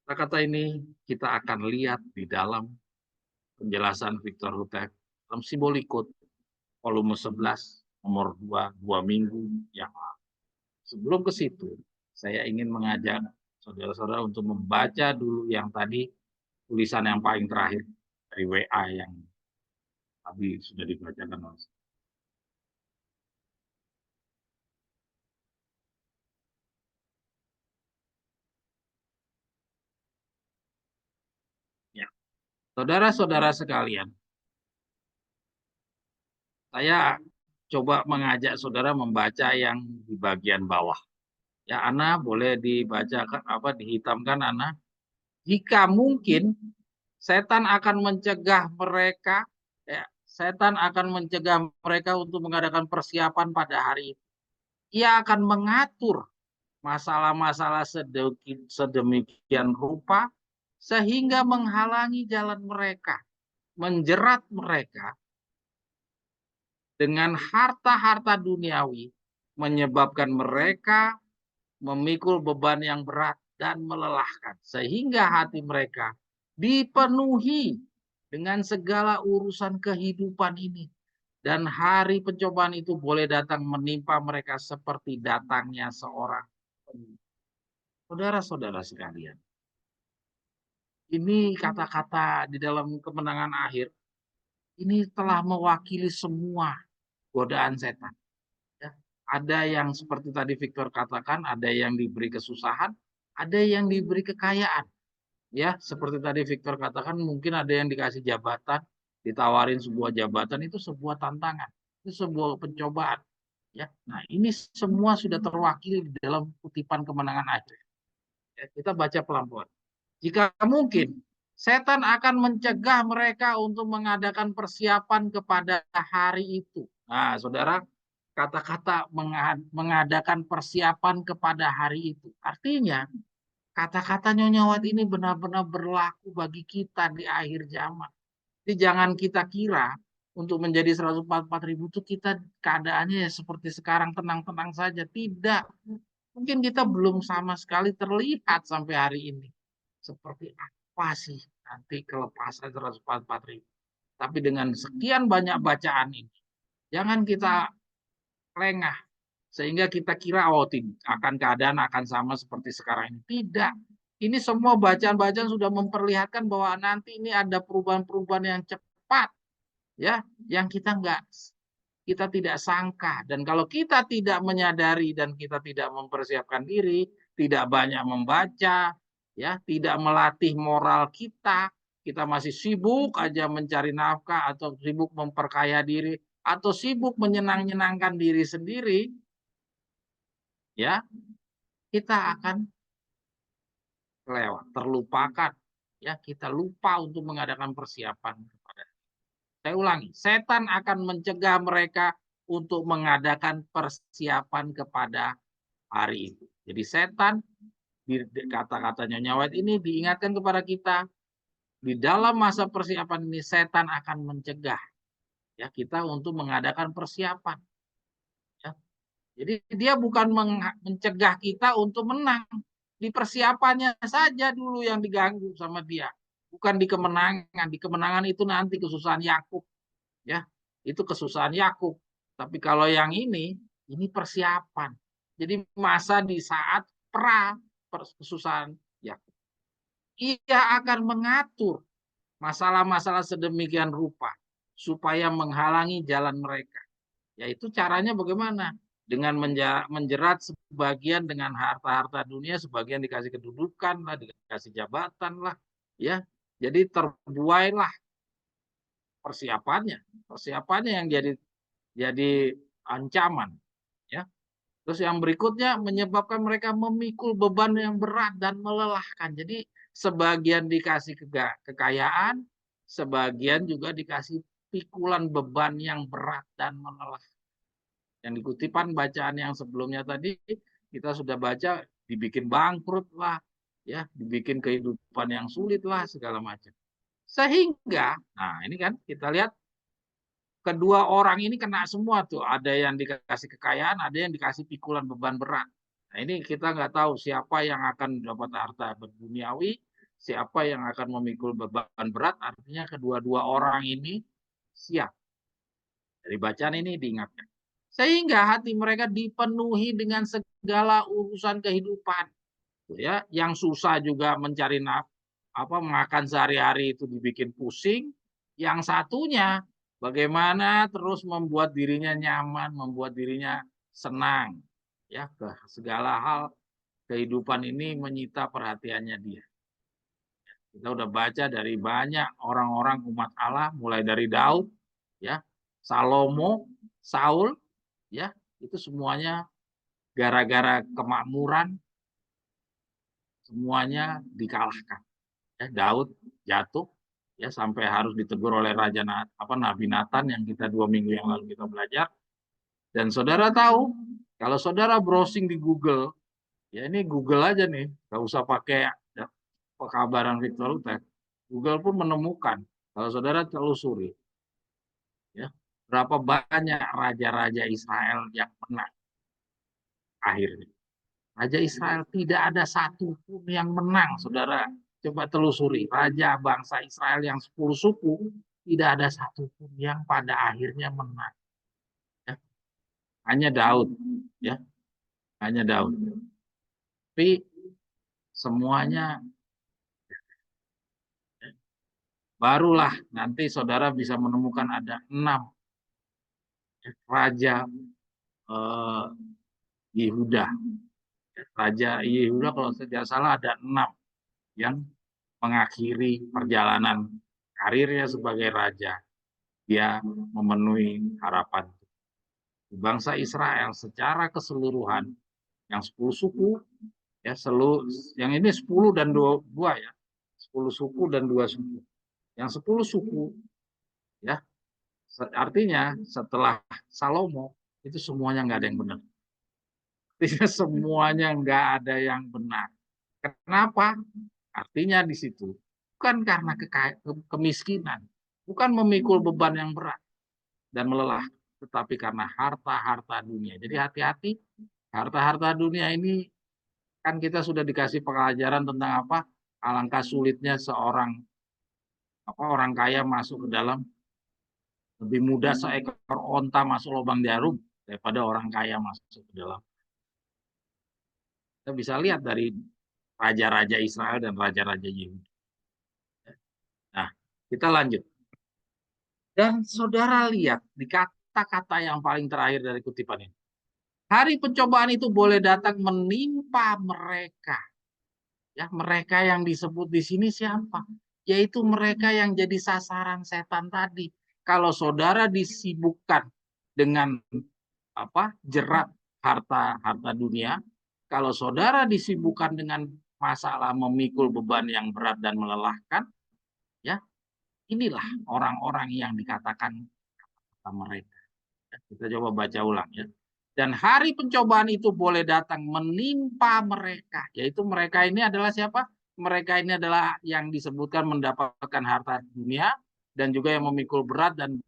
Kata-kata ini kita akan lihat di dalam penjelasan Victor Houteff dalam Simbolikut volume 11 nomor 2 minggu yang lalu. Sebelum ke situ, saya ingin mengajak saudara-saudara untuk membaca dulu yang tadi, tulisan yang paling terakhir dari WA yang tadi sudah dibacakan. Ya. Saudara-saudara sekalian, saya coba mengajak saudara membaca yang di bagian bawah. Ya, Ana boleh dibacakan dihitamkan Ana. Jika mungkin setan akan mencegah mereka, ya, setan akan mencegah mereka untuk mengadakan persiapan pada hari itu. Ia akan mengatur masalah-masalah sedemikian rupa sehingga menghalangi jalan mereka, menjerat mereka dengan harta-harta duniawi, menyebabkan mereka memikul beban yang berat dan melelahkan, sehingga hati mereka dipenuhi dengan segala urusan kehidupan ini. Dan hari pencobaan itu boleh datang menimpa mereka seperti datangnya seorang penyusup. Saudara-saudara sekalian, ini kata-kata di dalam kemenangan akhir, ini telah mewakili semua godaan setan. Ya, ada yang seperti tadi Victor katakan, ada yang diberi kesusahan, ada yang diberi kekayaan. Ya, seperti tadi Victor katakan, mungkin ada yang dikasih jabatan, ditawarin sebuah jabatan, itu sebuah tantangan, itu sebuah pencobaan. Ya, nah ini semua sudah terwakili di dalam kutipan kemenangan akhir. Ya, kita baca pelan-pelan. Jika mungkin, setan akan mencegah mereka untuk mengadakan persiapan kepada hari itu. Nah, saudara, kata-kata mengadakan persiapan kepada hari itu. Artinya, kata-kata Nyonya Wat ini benar-benar berlaku bagi kita di akhir zaman. Jadi jangan kita kira untuk menjadi 144.000 itu kita keadaannya ya seperti sekarang tenang-tenang saja. Tidak. Mungkin kita belum sama sekali terlihat sampai hari ini. Seperti apa sih nanti kelepasan 144.000. Tapi dengan sekian banyak bacaan ini, jangan kita lengah sehingga kita kira akan keadaan akan sama seperti sekarang ini. Tidak. Ini semua bacaan-bacaan sudah memperlihatkan bahwa nanti ini ada perubahan-perubahan yang cepat, ya, yang kita tidak sangka. Dan kalau kita tidak menyadari dan kita tidak mempersiapkan diri, tidak banyak membaca, ya, tidak melatih moral kita masih sibuk aja mencari nafkah atau sibuk memperkaya diri atau sibuk menyenang-nyenangkan diri sendiri, ya, kita akan lewat, terlupakan, ya, kita lupa untuk mengadakan persiapan kepada. Saya ulangi, setan akan mencegah mereka untuk mengadakan persiapan kepada hari itu. Jadi setan, di kata-kata Nyonya White ini diingatkan kepada kita, di dalam masa persiapan ini setan akan mencegah, ya, kita untuk mengadakan persiapan. Ya. Jadi dia bukan mencegah kita untuk menang. Di persiapannya saja dulu yang diganggu sama dia. Bukan di kemenangan. Di kemenangan itu nanti kesusahan Yakub. Ya, itu kesusahan Yakub. Tapi kalau yang ini persiapan. Jadi masa di saat kesusahan Yakub. Ia akan mengatur masalah-masalah sedemikian rupa supaya menghalangi jalan mereka. Yaitu caranya bagaimana? Dengan menjerat sebagian dengan harta-harta dunia, sebagian dikasih kedudukan lah, dikasih jabatan lah, ya. Jadi terbuailah persiapannya yang jadi ancaman, ya. Terus yang berikutnya menyebabkan mereka memikul beban yang berat dan melelahkan. Jadi sebagian dikasih kekayaan, sebagian juga dikasih pikulan beban yang berat dan melelahkan. Yang dikutipan bacaan yang sebelumnya tadi kita sudah baca, dibikin bangkrut lah, ya, dibikin kehidupan yang sulit lah, segala macam. Sehingga, nah ini kan kita lihat kedua orang ini kena semua tuh, ada yang dikasih kekayaan, ada yang dikasih pikulan beban berat. Nah ini kita nggak tahu siapa yang akan dapat harta duniawi, siapa yang akan memikul beban berat. Artinya kedua-dua orang ini siap. Dari bacaan ini diingatkan. Sehingga hati mereka dipenuhi dengan segala urusan kehidupan, ya, yang susah juga mencari makan sehari-hari itu dibikin pusing. Yang satunya bagaimana terus membuat dirinya nyaman, membuat dirinya senang, ya, ke segala hal kehidupan ini menyita perhatiannya dia. Kita udah baca dari banyak orang-orang umat Allah, mulai dari Daud, ya, Salomo, Saul, ya, itu semuanya gara-gara kemakmuran semuanya dikalahkan. Ya, Daud jatuh, ya, sampai harus ditegur oleh Nabi Nathan yang kita 2 minggu yang lalu kita belajar. Dan saudara tahu, kalau saudara browsing di Google, ya ini Google aja nih, nggak usah pakai ya, pekabaran Victor Utek. Google pun menemukan, kalau saudara telusuri, ya, berapa banyak raja-raja Israel yang menang akhirnya. Raja Israel tidak ada satupun yang menang, saudara. Coba telusuri, raja bangsa Israel yang 10 suku, tidak ada satupun yang pada akhirnya menang. Ya. Hanya Daud, ya, hanya Daud. Tapi semuanya, ya, barulah nanti saudara bisa menemukan ada 6 raja Yehuda. Raja Yehuda kalau tidak salah ada 6 yang mengakhiri perjalanan karirnya sebagai raja. Dia memenuhi harapan. Bangsa Israel secara keseluruhan, yang 10 suku, ya, yang ini 10 dan 2 ya, 10 suku dan 2 suku. Yang 10 suku, ya, artinya setelah Salomo itu semuanya nggak ada yang benar. Artinya semuanya nggak ada yang benar. Kenapa? Artinya di situ bukan karena kemiskinan, bukan memikul beban yang berat dan melelahkan, tetapi karena harta-harta dunia. Jadi hati-hati, harta-harta dunia ini kan kita sudah dikasih pelajaran tentang apa? Alangkah sulitnya orang kaya masuk ke dalam, lebih mudah seekor onta masuk lubang jarum daripada orang kaya masuk ke dalam. Kita bisa lihat dari raja-raja Israel dan raja-raja Yahudi. Nah, kita lanjut. Dan saudara lihat di kata-kata yang paling terakhir dari kutipan ini. Hari pencobaan itu boleh datang menimpa mereka. Ya, mereka yang disebut di sini siapa? Yaitu mereka yang jadi sasaran setan tadi. Kalau saudara disibukkan dengan jerat harta dunia, kalau saudara disibukkan dengan masalah memikul beban yang berat dan melelahkan, ya inilah orang-orang yang dikatakan mereka. Kita coba baca ulang ya. Dan hari pencobaan itu boleh datang menimpa mereka. Yaitu mereka ini adalah siapa? Mereka ini adalah yang disebutkan mendapatkan harta dunia dan juga yang memikul beban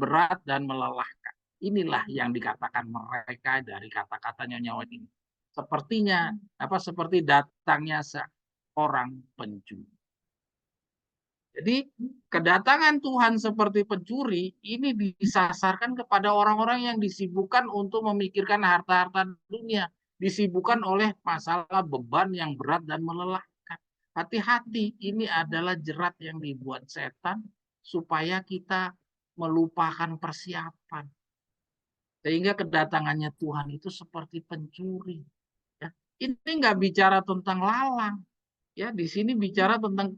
berat dan melelahkan. Inilah yang dikatakan mereka dari kata-kata Nyonya White ini. Seperti datangnya seorang pencuri. Jadi kedatangan Tuhan seperti pencuri ini disasarkan kepada orang-orang yang disibukkan untuk memikirkan harta-harta dunia, disibukkan oleh masalah beban yang berat dan melelahkan. Hati-hati, ini adalah jerat yang dibuat setan supaya kita melupakan persiapan. Sehingga kedatangannya Tuhan itu seperti pencuri. Ya, ini nggak bicara tentang lalang. Ya, di sini bicara tentang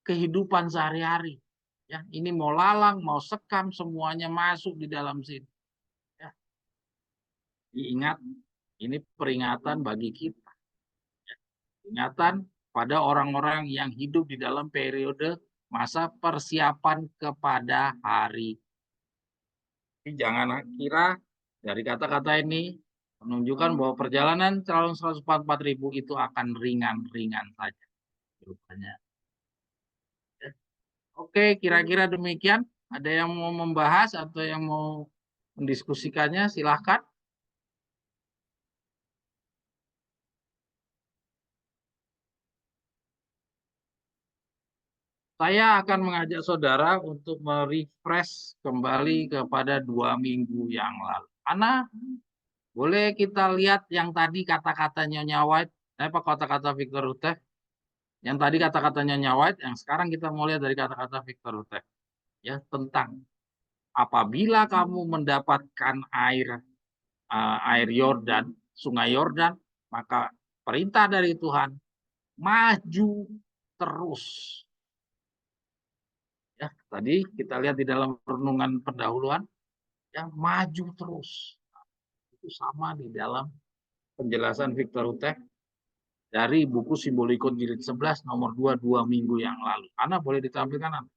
kehidupan sehari-hari. Ya, ini mau lalang, mau sekam, semuanya masuk di dalam sini. Ya. Diingat, ini peringatan bagi kita. Ya. Peringatan pada orang-orang yang hidup di dalam periode masa persiapan kepada hari. Jadi jangan kira dari kata-kata ini menunjukkan bahwa perjalanan calon 144.000 itu akan ringan-ringan saja. Rupanya. Oke, kira-kira demikian. Ada yang mau membahas atau yang mau mendiskusikannya, silahkan. Saya akan mengajak saudara untuk merefresh kembali kepada 2 minggu yang lalu. Ana, boleh kita lihat yang tadi kata-katanya Nyonya White, kata-kata Victor Ruteff. Yang tadi kata-katanya Nyonya White, yang sekarang kita mau lihat dari kata-kata Victor Ruteff. Ya, tentang apabila kamu mendapatkan air Yordan, sungai Yordan, maka perintah dari Tuhan maju terus. Ya, tadi kita lihat di dalam renungan pendahuluan, ya maju terus. Itu sama di dalam penjelasan Victor Ruteff dari buku Simbolikon jilid 11 nomor 2 minggu yang lalu. Ana boleh ditampilkan, Ana?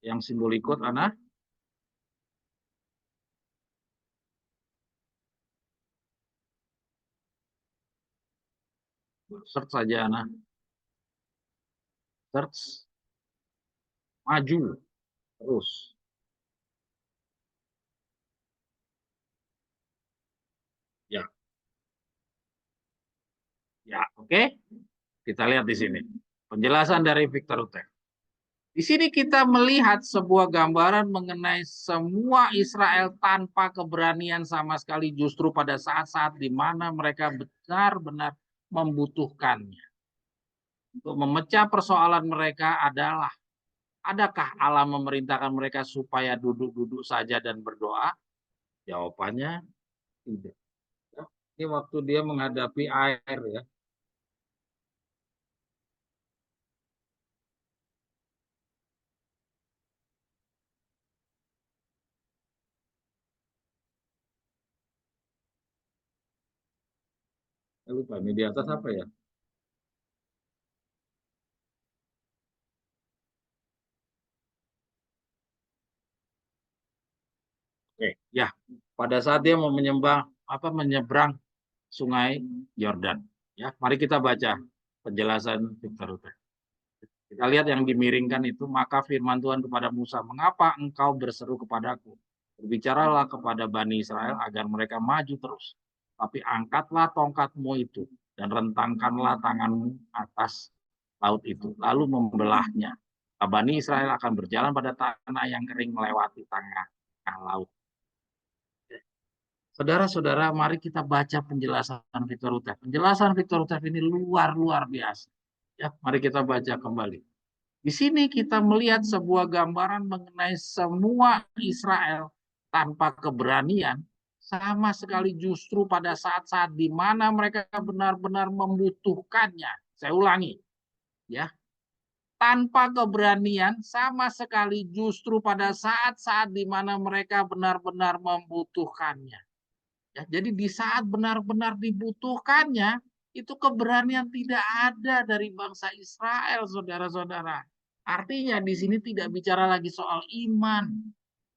Yang Simbolikon, Ana? Search saja, Ana. Search. Maju terus. Ya. Ya, oke. Kita lihat di sini. Penjelasan dari Victor Ruteff. Di sini kita melihat sebuah gambaran mengenai semua Israel tanpa keberanian sama sekali, justru pada saat-saat di mana mereka benar-benar membutuhkannya. Untuk memecah persoalan mereka adalah, adakah Allah memerintahkan mereka supaya duduk-duduk saja dan berdoa? Jawabannya tidak. Ini waktu dia menghadapi air ya. Lupa, ini di atas apa ya? Oke, ya. Pada saat dia mau menyeberang sungai Yordan. Ya, mari kita baca penjelasan Victor Ruteff. Kita lihat yang dimiringkan itu, maka firman Tuhan kepada Musa, mengapa engkau berseru kepadaku? Berbicaralah kepada Bani Israel agar mereka maju terus. Tapi angkatlah tongkatmu itu dan rentangkanlah tanganmu atas laut itu, lalu membelahnya. Bani Israel akan berjalan pada tanah yang kering melewati tengah laut. Saudara-saudara, mari kita baca penjelasan Victor Utef. Penjelasan Victor Utef ini luar biasa. Ya, mari kita baca kembali. Di sini kita melihat sebuah gambaran mengenai semua Israel tanpa keberanian, sama sekali justru pada saat-saat di mana mereka benar-benar membutuhkannya. Saya ulangi, ya, tanpa keberanian sama sekali justru pada saat-saat di mana mereka benar-benar membutuhkannya. Ya, jadi di saat benar-benar dibutuhkannya, itu keberanian tidak ada dari bangsa Israel, saudara-saudara. Artinya di sini tidak bicara lagi soal iman.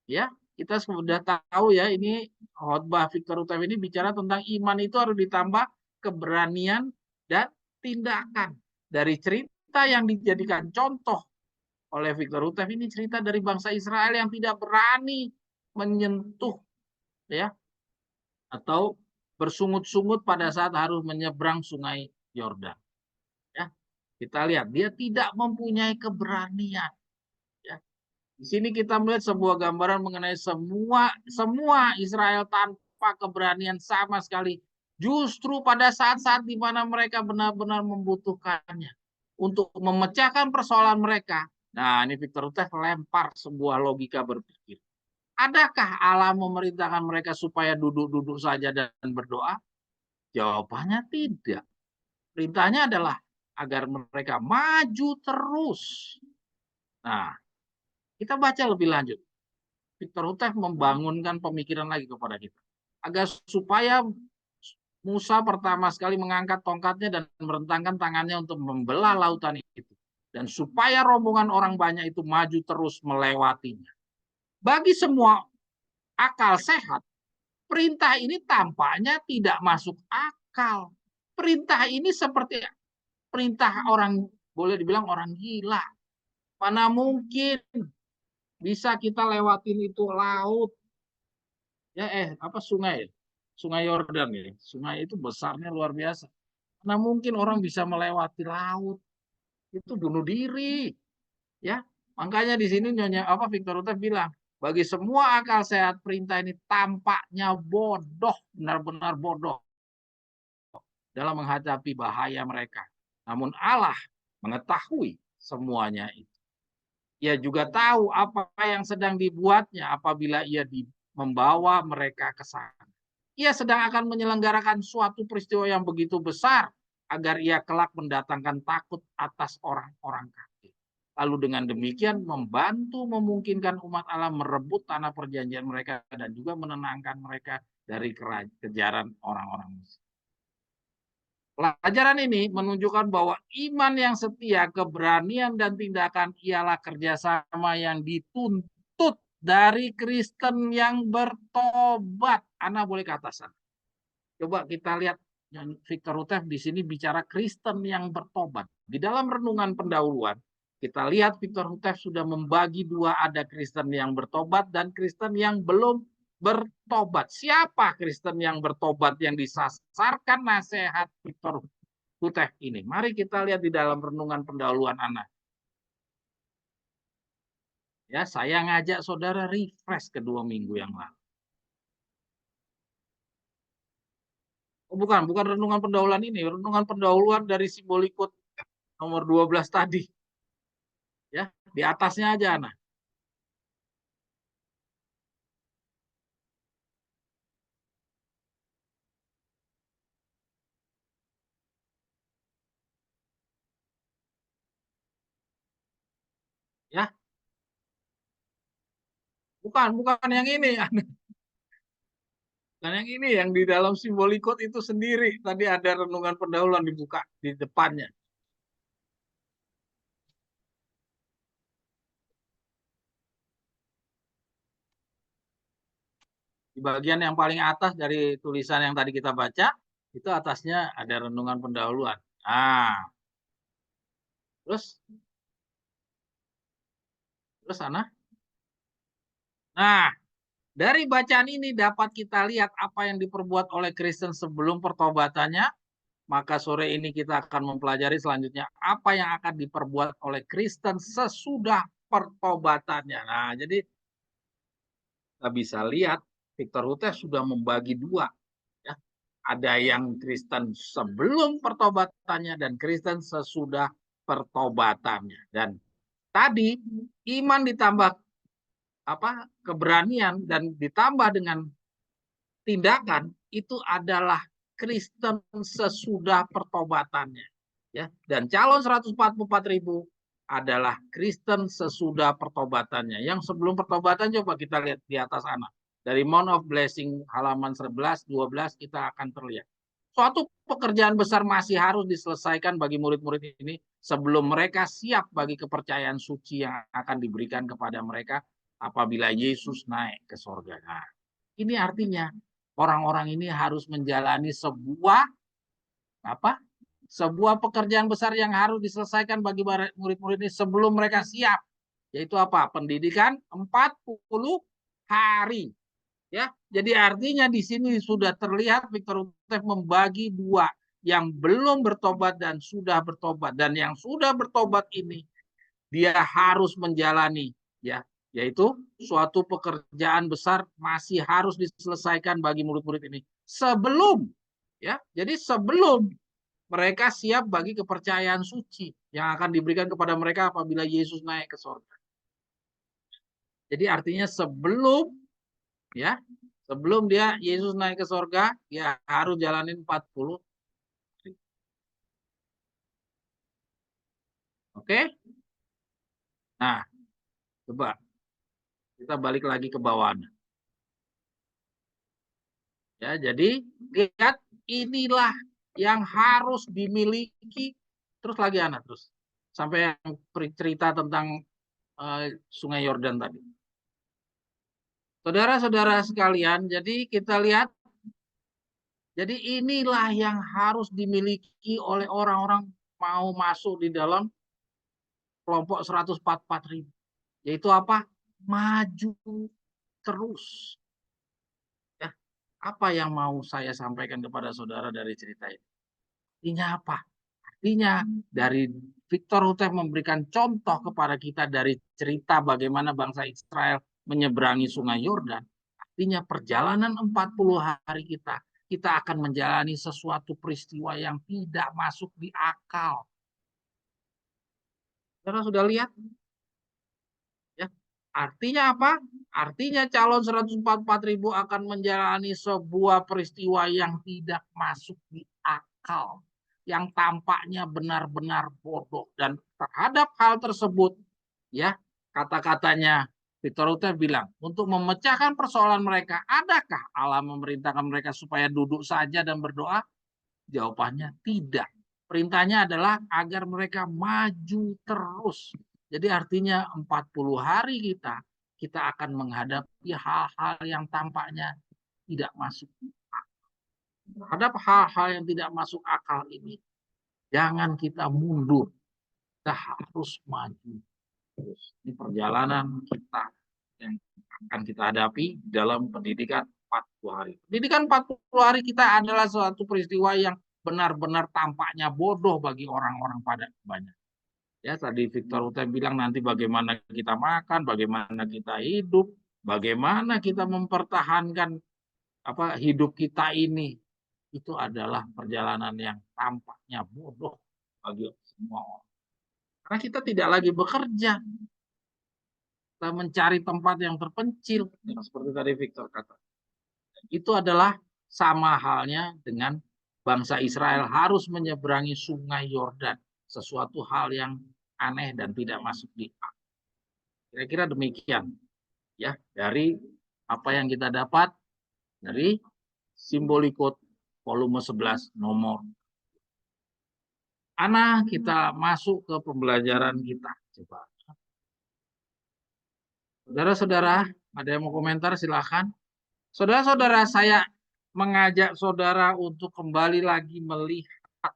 Ya, kita sudah tahu ya, ini khotbah Victor Utef ini bicara tentang iman itu harus ditambah keberanian dan tindakan. Dari cerita yang dijadikan contoh oleh Victor Utef ini cerita dari bangsa Israel yang tidak berani menyentuh, ya, atau bersungut-sungut pada saat harus menyeberang sungai Yordan. Ya, kita lihat dia tidak mempunyai keberanian. Ya, di sini kita melihat sebuah gambaran mengenai semua Israel tanpa keberanian sama sekali. Justru pada saat-saat di mana mereka benar-benar membutuhkannya untuk memecahkan persoalan mereka. Nah, ini Victor Utef lempar sebuah logika berpikir. Adakah Allah memerintahkan mereka supaya duduk-duduk saja dan berdoa? Jawabannya tidak. Perintahnya adalah agar mereka maju terus. Nah, kita baca lebih lanjut. Victor Utef membangunkan pemikiran lagi kepada kita. Agar supaya Musa pertama sekali mengangkat tongkatnya dan merentangkan tangannya untuk membelah lautan itu. Dan supaya rombongan orang banyak itu maju terus melewatinya. Bagi semua akal sehat, perintah ini tampaknya tidak masuk akal. Perintah ini seperti perintah orang, boleh dibilang orang gila. Mana mungkin bisa kita lewatin itu laut. Ya sungai. Sungai Yordan ya. Sungai itu besarnya luar biasa. Mana mungkin orang bisa melewati laut. Itu bunuh diri. Ya. Makanya di sini Victor Utef bilang, bagi semua akal sehat perintah ini tampaknya bodoh, benar-benar bodoh dalam menghadapi bahaya mereka. Namun Allah mengetahui semuanya itu. Ia juga tahu apa yang sedang dibuatnya apabila ia membawa mereka ke sana. Ia sedang akan menyelenggarakan suatu peristiwa yang begitu besar agar ia kelak mendatangkan takut atas orang-orang kafir. Lalu dengan demikian membantu memungkinkan umat Allah merebut tanah perjanjian mereka dan juga menenangkan mereka dari kejaran orang-orang Mesir. Pelajaran ini menunjukkan bahwa iman yang setia, keberanian dan tindakan ialah kerjasama yang dituntut dari Kristen yang bertobat. Ana boleh ke atasan. Coba kita lihat Victor Utef di sini bicara Kristen yang bertobat. Di dalam renungan pendahuluan, kita lihat Victor Utef sudah membagi dua, ada Kristen yang bertobat dan Kristen yang belum bertobat. Siapa Kristen yang bertobat yang disasarkan nasihat Victor Utef ini? Mari kita lihat di dalam renungan pendahuluan anak. Ya, saya ngajak saudara refresh kedua minggu yang lalu. Oh, bukan renungan pendahuluan ini, renungan pendahuluan dari Simbolikut nomor 12 tadi. Ya, di atasnya aja anak. Ya. Bukan yang ini. Dan yang ini yang di dalam Simbolikut itu sendiri. Tadi ada renungan pendahuluan dibuka di depannya. Di bagian yang paling atas dari tulisan yang tadi kita baca, itu atasnya ada renungan pendahuluan. Nah, terus Terus Ana? Nah, dari bacaan ini dapat kita lihat apa yang diperbuat oleh Kristen sebelum pertobatannya. Maka sore ini kita akan mempelajari selanjutnya apa yang akan diperbuat oleh Kristen sesudah pertobatannya. Nah, jadi kita bisa lihat Victor Hutte sudah membagi dua. Ya. Ada yang Kristen sebelum pertobatannya dan Kristen sesudah pertobatannya. Dan tadi iman ditambah keberanian dan ditambah dengan tindakan itu adalah Kristen sesudah pertobatannya, ya. Dan calon 144.000 adalah Kristen sesudah pertobatannya. Yang sebelum pertobatan coba kita lihat di atas sana. Dari Mount of Blessing halaman 11, 12 kita akan terlihat. Suatu pekerjaan besar masih harus diselesaikan bagi murid-murid ini sebelum mereka siap bagi kepercayaan suci yang akan diberikan kepada mereka apabila Yesus naik ke sorga. Nah, ini artinya orang-orang ini harus menjalani sebuah pekerjaan besar yang harus diselesaikan bagi murid-murid ini sebelum mereka siap, yaitu apa? Pendidikan 40 hari. Ya, jadi artinya di sini sudah terlihat Victor Hutte membagi dua, yang belum bertobat dan sudah bertobat. Dan yang sudah bertobat ini dia harus menjalani, ya, yaitu suatu pekerjaan besar masih harus diselesaikan bagi murid-murid ini sebelum, ya, jadi sebelum mereka siap bagi kepercayaan suci yang akan diberikan kepada mereka apabila Yesus naik ke surga. Jadi artinya sebelum, ya, sebelum Yesus naik ke surga, dia harus jalanin 40. Oke? Nah, coba kita balik lagi ke bawah. Ya, jadi lihat inilah yang harus dimiliki. Terus lagi anak terus sampai yang cerita tentang Sungai Yordan tadi. Saudara-saudara sekalian, jadi kita lihat, jadi inilah yang harus dimiliki oleh orang-orang mau masuk di dalam kelompok 144.000. Yaitu apa? Maju terus. Ya, apa yang mau saya sampaikan kepada saudara dari cerita ini? Artinya apa? Artinya dari Victor Hutte memberikan contoh kepada kita dari cerita bagaimana bangsa Israel menyeberangi Sungai Yordan. Artinya perjalanan 40 hari kita akan menjalani sesuatu peristiwa yang tidak masuk di akal. Saudara sudah lihat? Ya. Artinya apa? Artinya calon 144.000 akan menjalani sebuah peristiwa yang tidak masuk di akal, yang tampaknya benar-benar bodoh. Dan terhadap hal tersebut, ya, kata-katanya Victor Hutte bilang, untuk memecahkan persoalan mereka, adakah Allah memerintahkan mereka supaya duduk saja dan berdoa? Jawabannya tidak. Perintahnya adalah agar mereka maju terus. Jadi artinya 40 hari kita akan menghadapi hal-hal yang tampaknya tidak masuk akal. Terhadap hal-hal yang tidak masuk akal ini, jangan kita mundur. Kita harus maju terus. Ini perjalanan kita yang akan kita hadapi dalam pendidikan 40 hari. Pendidikan 40 hari kita adalah suatu peristiwa yang benar-benar tampaknya bodoh bagi orang-orang pada banyak. Ya, tadi Victor Hutte bilang nanti bagaimana kita makan, bagaimana kita hidup, bagaimana kita mempertahankan hidup kita ini. Itu adalah perjalanan yang tampaknya bodoh bagi semua orang. Karena kita tidak lagi bekerja. Kita mencari tempat yang terpencil, seperti tadi Victor kata. Itu adalah sama halnya dengan bangsa Israel harus menyeberangi Sungai Yordan, sesuatu hal yang aneh dan tidak masuk di akal. Kira-kira demikian, ya, dari apa yang kita dapat dari Simbolikot volume 11 nomor. Ana, kita masuk ke pembelajaran kita. Coba. Saudara-saudara, ada yang mau komentar silahkan. Saudara-saudara, saya mengajak saudara untuk kembali lagi melihat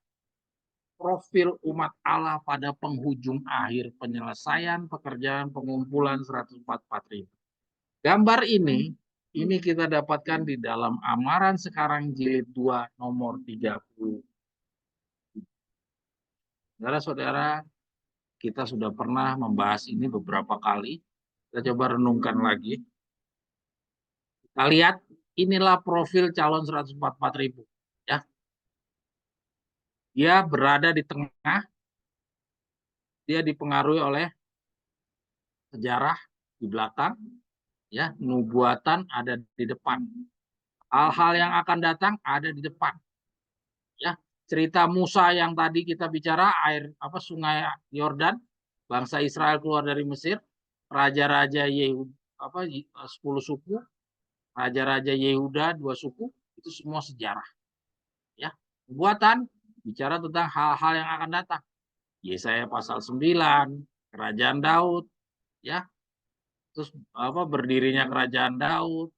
profil umat Allah pada penghujung akhir penyelesaian pekerjaan pengumpulan 144.000. Gambar ini kita dapatkan di dalam Amaran Sekarang jilid 2 nomor 30. Saudara-saudara, kita sudah pernah membahas ini beberapa kali. Kita coba renungkan lagi. Kita lihat, inilah profil calon 144.000. Ya. Dia berada di tengah. Dia dipengaruhi oleh sejarah di belakang. Ya, nubuatan ada di depan. Hal-hal yang akan datang ada di depan. Ya, cerita Musa yang tadi kita bicara, sungai Yordan, bangsa Israel keluar dari Mesir, raja-raja Yehuda 10 suku, raja-raja Yehuda 2 suku, itu semua sejarah. Ya, nubuatan bicara tentang hal-hal yang akan datang. Yesaya pasal 9, kerajaan Daud, ya. Terus berdirinya kerajaan Daud,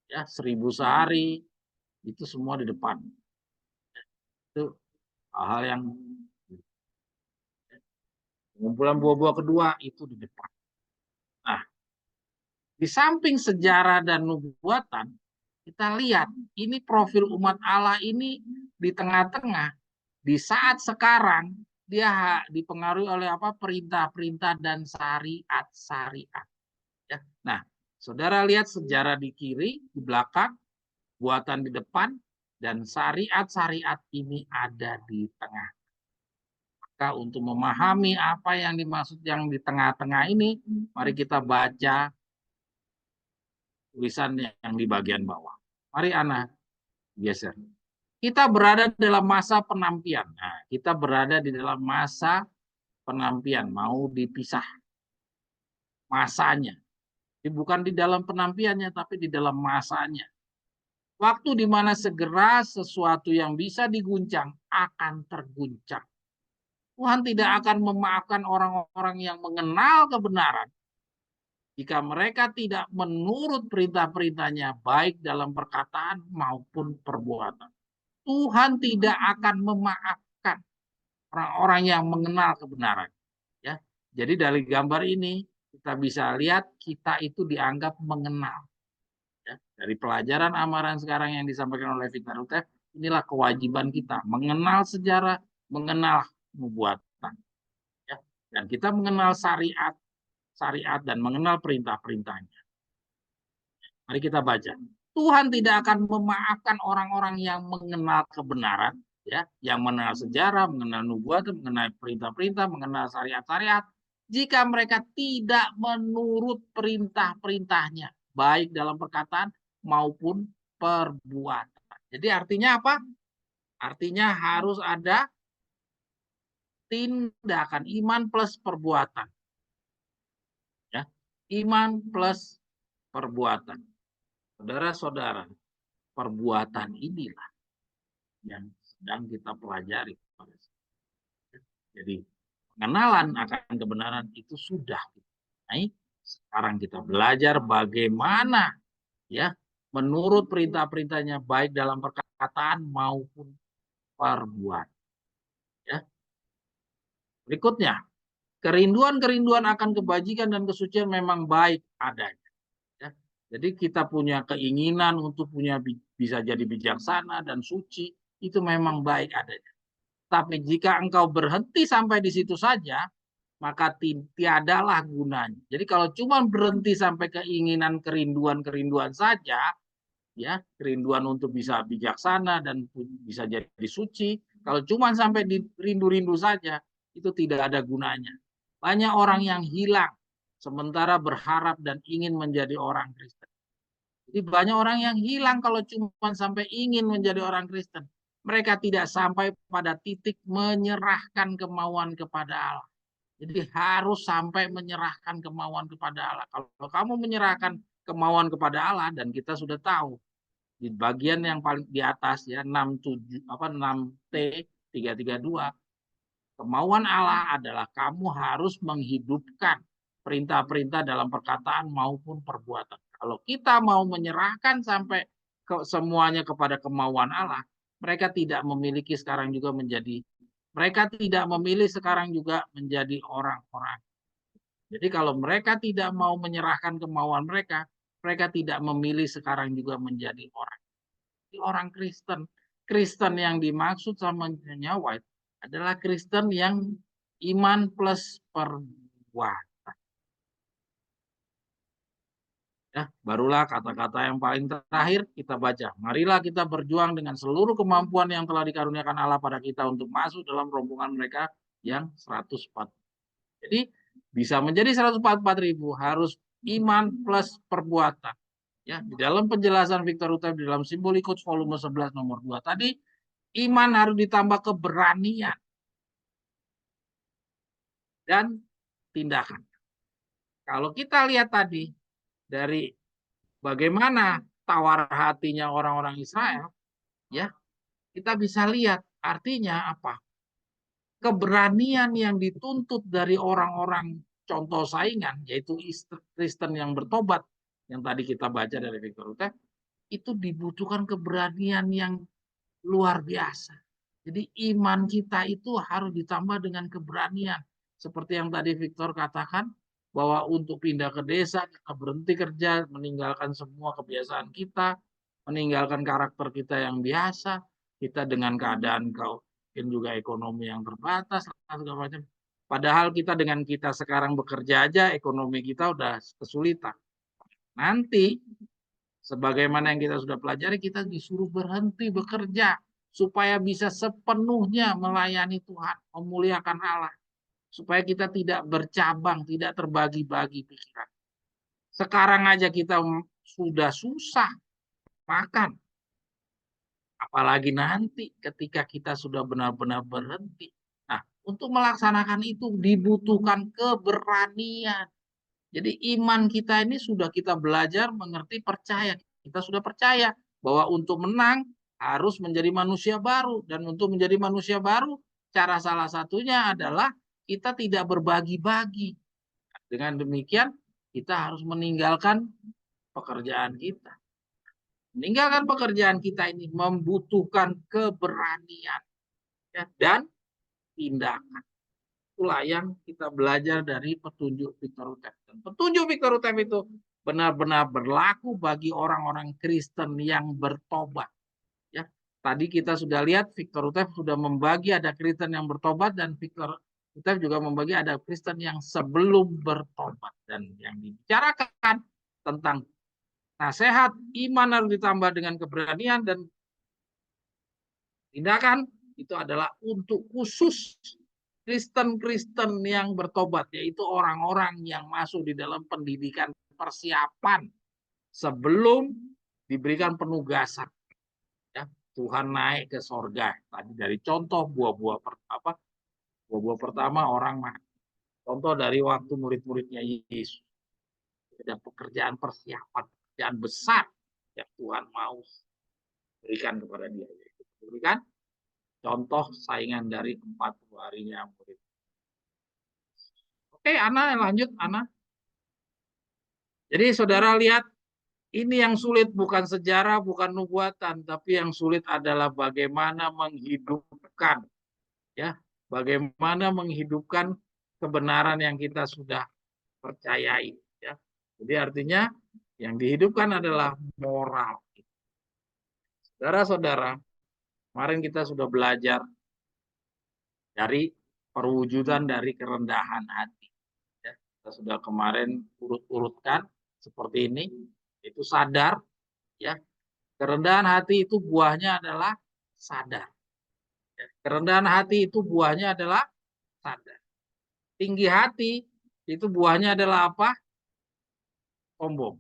ya, 1000 sehari, itu semua di depan. Itu hal-hal yang pengumpulan buah-buah kedua itu di depan. Nah, di samping sejarah dan nubuatan, kita lihat ini profil umat Allah ini di tengah-tengah. Di saat sekarang dia dipengaruhi oleh perintah-perintah dan syariat-syariat. Ya. Nah, saudara lihat sejarah di kiri, di belakang, buatan di depan, dan syariat-syariat ini ada di tengah. Maka untuk memahami apa yang dimaksud yang di tengah-tengah ini, mari kita baca tulisan yang di bagian bawah. Mari Ana geser. Kita berada dalam masa penampian. Nah, kita berada di dalam masa penampian, mau dipisah masanya. Jadi bukan di dalam penampiannya, tapi di dalam masanya. Waktu di mana segera sesuatu yang bisa diguncang akan terguncang. Tuhan tidak akan memaafkan orang-orang yang mengenal kebenaran jika mereka tidak menurut perintah-perintahnya baik dalam perkataan maupun perbuatan. Tuhan tidak akan memaafkan orang-orang yang mengenal kebenaran. Ya, jadi dari gambar ini kita bisa lihat kita itu dianggap mengenal. Ya, dari pelajaran Amaran Sekarang yang disampaikan oleh Victor Utef, inilah kewajiban kita mengenal sejarah, mengenal nubuatan. Ya, dan kita mengenal syariat dan mengenal perintah-perintahnya. Mari kita baca. Tuhan tidak akan memaafkan orang-orang yang mengenal kebenaran, ya, yang mengenal sejarah, mengenal nubuatan, mengenal perintah-perintah, mengenal syariat-syariat, jika mereka tidak menurut perintah-perintahnya, baik dalam perkataan maupun perbuatan. Jadi artinya apa? Artinya harus ada tindakan, iman plus perbuatan. Ya, iman plus perbuatan. Saudara-saudara, perbuatan inilah yang sedang kita pelajari. Jadi pengenalan akan kebenaran itu sudah. Sekarang kita belajar bagaimana ya menurut perintah-perintahnya baik dalam perkataan maupun perbuatan. Ya. Berikutnya, kerinduan-kerinduan akan kebajikan dan kesucian memang baik adanya. Ya. Jadi kita punya keinginan untuk bisa jadi bijaksana dan suci, itu memang baik adanya. Tapi jika engkau berhenti sampai di situ saja, maka tiadalah gunanya. Jadi kalau cuma berhenti sampai keinginan kerinduan saja, ya kerinduan untuk bisa bijaksana dan bisa jadi suci, kalau cuma sampai di rindu-rindu saja, itu tidak ada gunanya. Banyak orang yang hilang sementara berharap dan ingin menjadi orang Kristen. Jadi banyak orang yang hilang kalau cuma sampai ingin menjadi orang Kristen. Mereka tidak sampai pada titik menyerahkan kemauan kepada Allah. Jadi harus sampai menyerahkan kemauan kepada Allah. Kalau kamu menyerahkan kemauan kepada Allah, dan kita sudah tahu di bagian yang paling di atas ya 6T 332, kemauan Allah adalah kamu harus menghidupkan perintah-perintah dalam perkataan maupun perbuatan. Kalau kita mau menyerahkan sampai semuanya kepada kemauan Allah, mereka tidak memiliki sekarang juga menjadi Mereka tidak memilih sekarang juga menjadi orang-orang. Jadi kalau mereka tidak mau menyerahkan kemauan mereka, mereka tidak memilih sekarang juga menjadi orang. Jadi orang Kristen. Kristen yang dimaksud sama Nyonya White adalah Kristen yang iman plus perbuatan. Ya, barulah kata-kata yang paling terakhir kita baca. Marilah kita berjuang dengan seluruh kemampuan yang telah dikaruniakan Allah pada kita untuk masuk dalam rombongan mereka yang 104. Jadi bisa menjadi 144.000 harus iman plus perbuatan. Ya, di dalam penjelasan Victor Utep di dalam Simbolikut volume 11 nomor 2 tadi, iman harus ditambah keberanian dan tindakan. Kalau kita lihat tadi dari bagaimana tawar hatinya orang-orang Israel, ya, kita bisa lihat artinya apa? Keberanian yang dituntut dari orang-orang contoh saingan, yaitu Kristen yang bertobat, yang tadi kita baca dari Victor Utep, itu dibutuhkan keberanian yang luar biasa. Jadi iman kita itu harus ditambah dengan keberanian. Seperti yang tadi Victor katakan, bahwa untuk pindah ke desa, kita berhenti kerja, meninggalkan semua kebiasaan kita, meninggalkan karakter kita yang biasa, kita dengan keadaan mungkin juga ekonomi yang terbatas, segala macam. Padahal kita dengan kita sekarang bekerja aja, ekonomi kita udah kesulitan. Nanti, sebagaimana yang kita sudah pelajari, kita disuruh berhenti bekerja, supaya bisa sepenuhnya melayani Tuhan, memuliakan Allah. Supaya kita tidak bercabang, tidak terbagi-bagi pikiran. Sekarang aja kita sudah susah makan. Apalagi nanti ketika kita sudah benar-benar berhenti. Nah, untuk melaksanakan itu dibutuhkan keberanian. Jadi iman kita ini sudah kita belajar, mengerti, percaya. Kita sudah percaya bahwa untuk menang harus menjadi manusia baru. Dan untuk menjadi manusia baru, cara salah satunya adalah kita tidak berbagi-bagi. Dengan demikian, kita harus meninggalkan pekerjaan kita. Meninggalkan pekerjaan kita ini membutuhkan keberanian ya, dan tindakan. Itulah yang kita belajar dari petunjuk Victor Utep. Petunjuk Victor Utep itu benar-benar berlaku bagi orang-orang Kristen yang bertobat. Ya, tadi kita sudah lihat Victor Utep sudah membagi ada Kristen yang bertobat dan Victor Utep juga membagi ada Kristen yang sebelum bertobat, dan yang dibicarakan tentang nasihat iman harus ditambah dengan keberanian dan tindakan itu adalah untuk khusus Kristen-Kristen yang bertobat, yaitu orang-orang yang masuk di dalam pendidikan persiapan sebelum diberikan penugasan. Ya, Tuhan naik ke sorga. Tadi dari contoh buah-buah pertama orang mati. Contoh dari waktu murid-muridnya Yesus. Ada pekerjaan persiapan, pekerjaan besar yang Tuhan mau berikan kepada dia. Berikan contoh saingan dari 40 harinya murid. Oke, Ana lanjut, Ana. Jadi saudara lihat, ini yang sulit bukan sejarah, bukan nubuatan, tapi yang sulit adalah bagaimana menghidupkan, ya, bagaimana menghidupkan kebenaran yang kita sudah percayai. Ya. Jadi artinya yang dihidupkan adalah moral. Saudara-saudara, kemarin kita sudah belajar dari perwujudan dari kerendahan hati. Ya, kita sudah kemarin urut-urutkan seperti ini, itu sadar, ya. Kerendahan hati itu buahnya adalah sadar. Ya, kerendahan hati itu buahnya adalah sadar. Tinggi hati itu buahnya adalah apa? Sombong.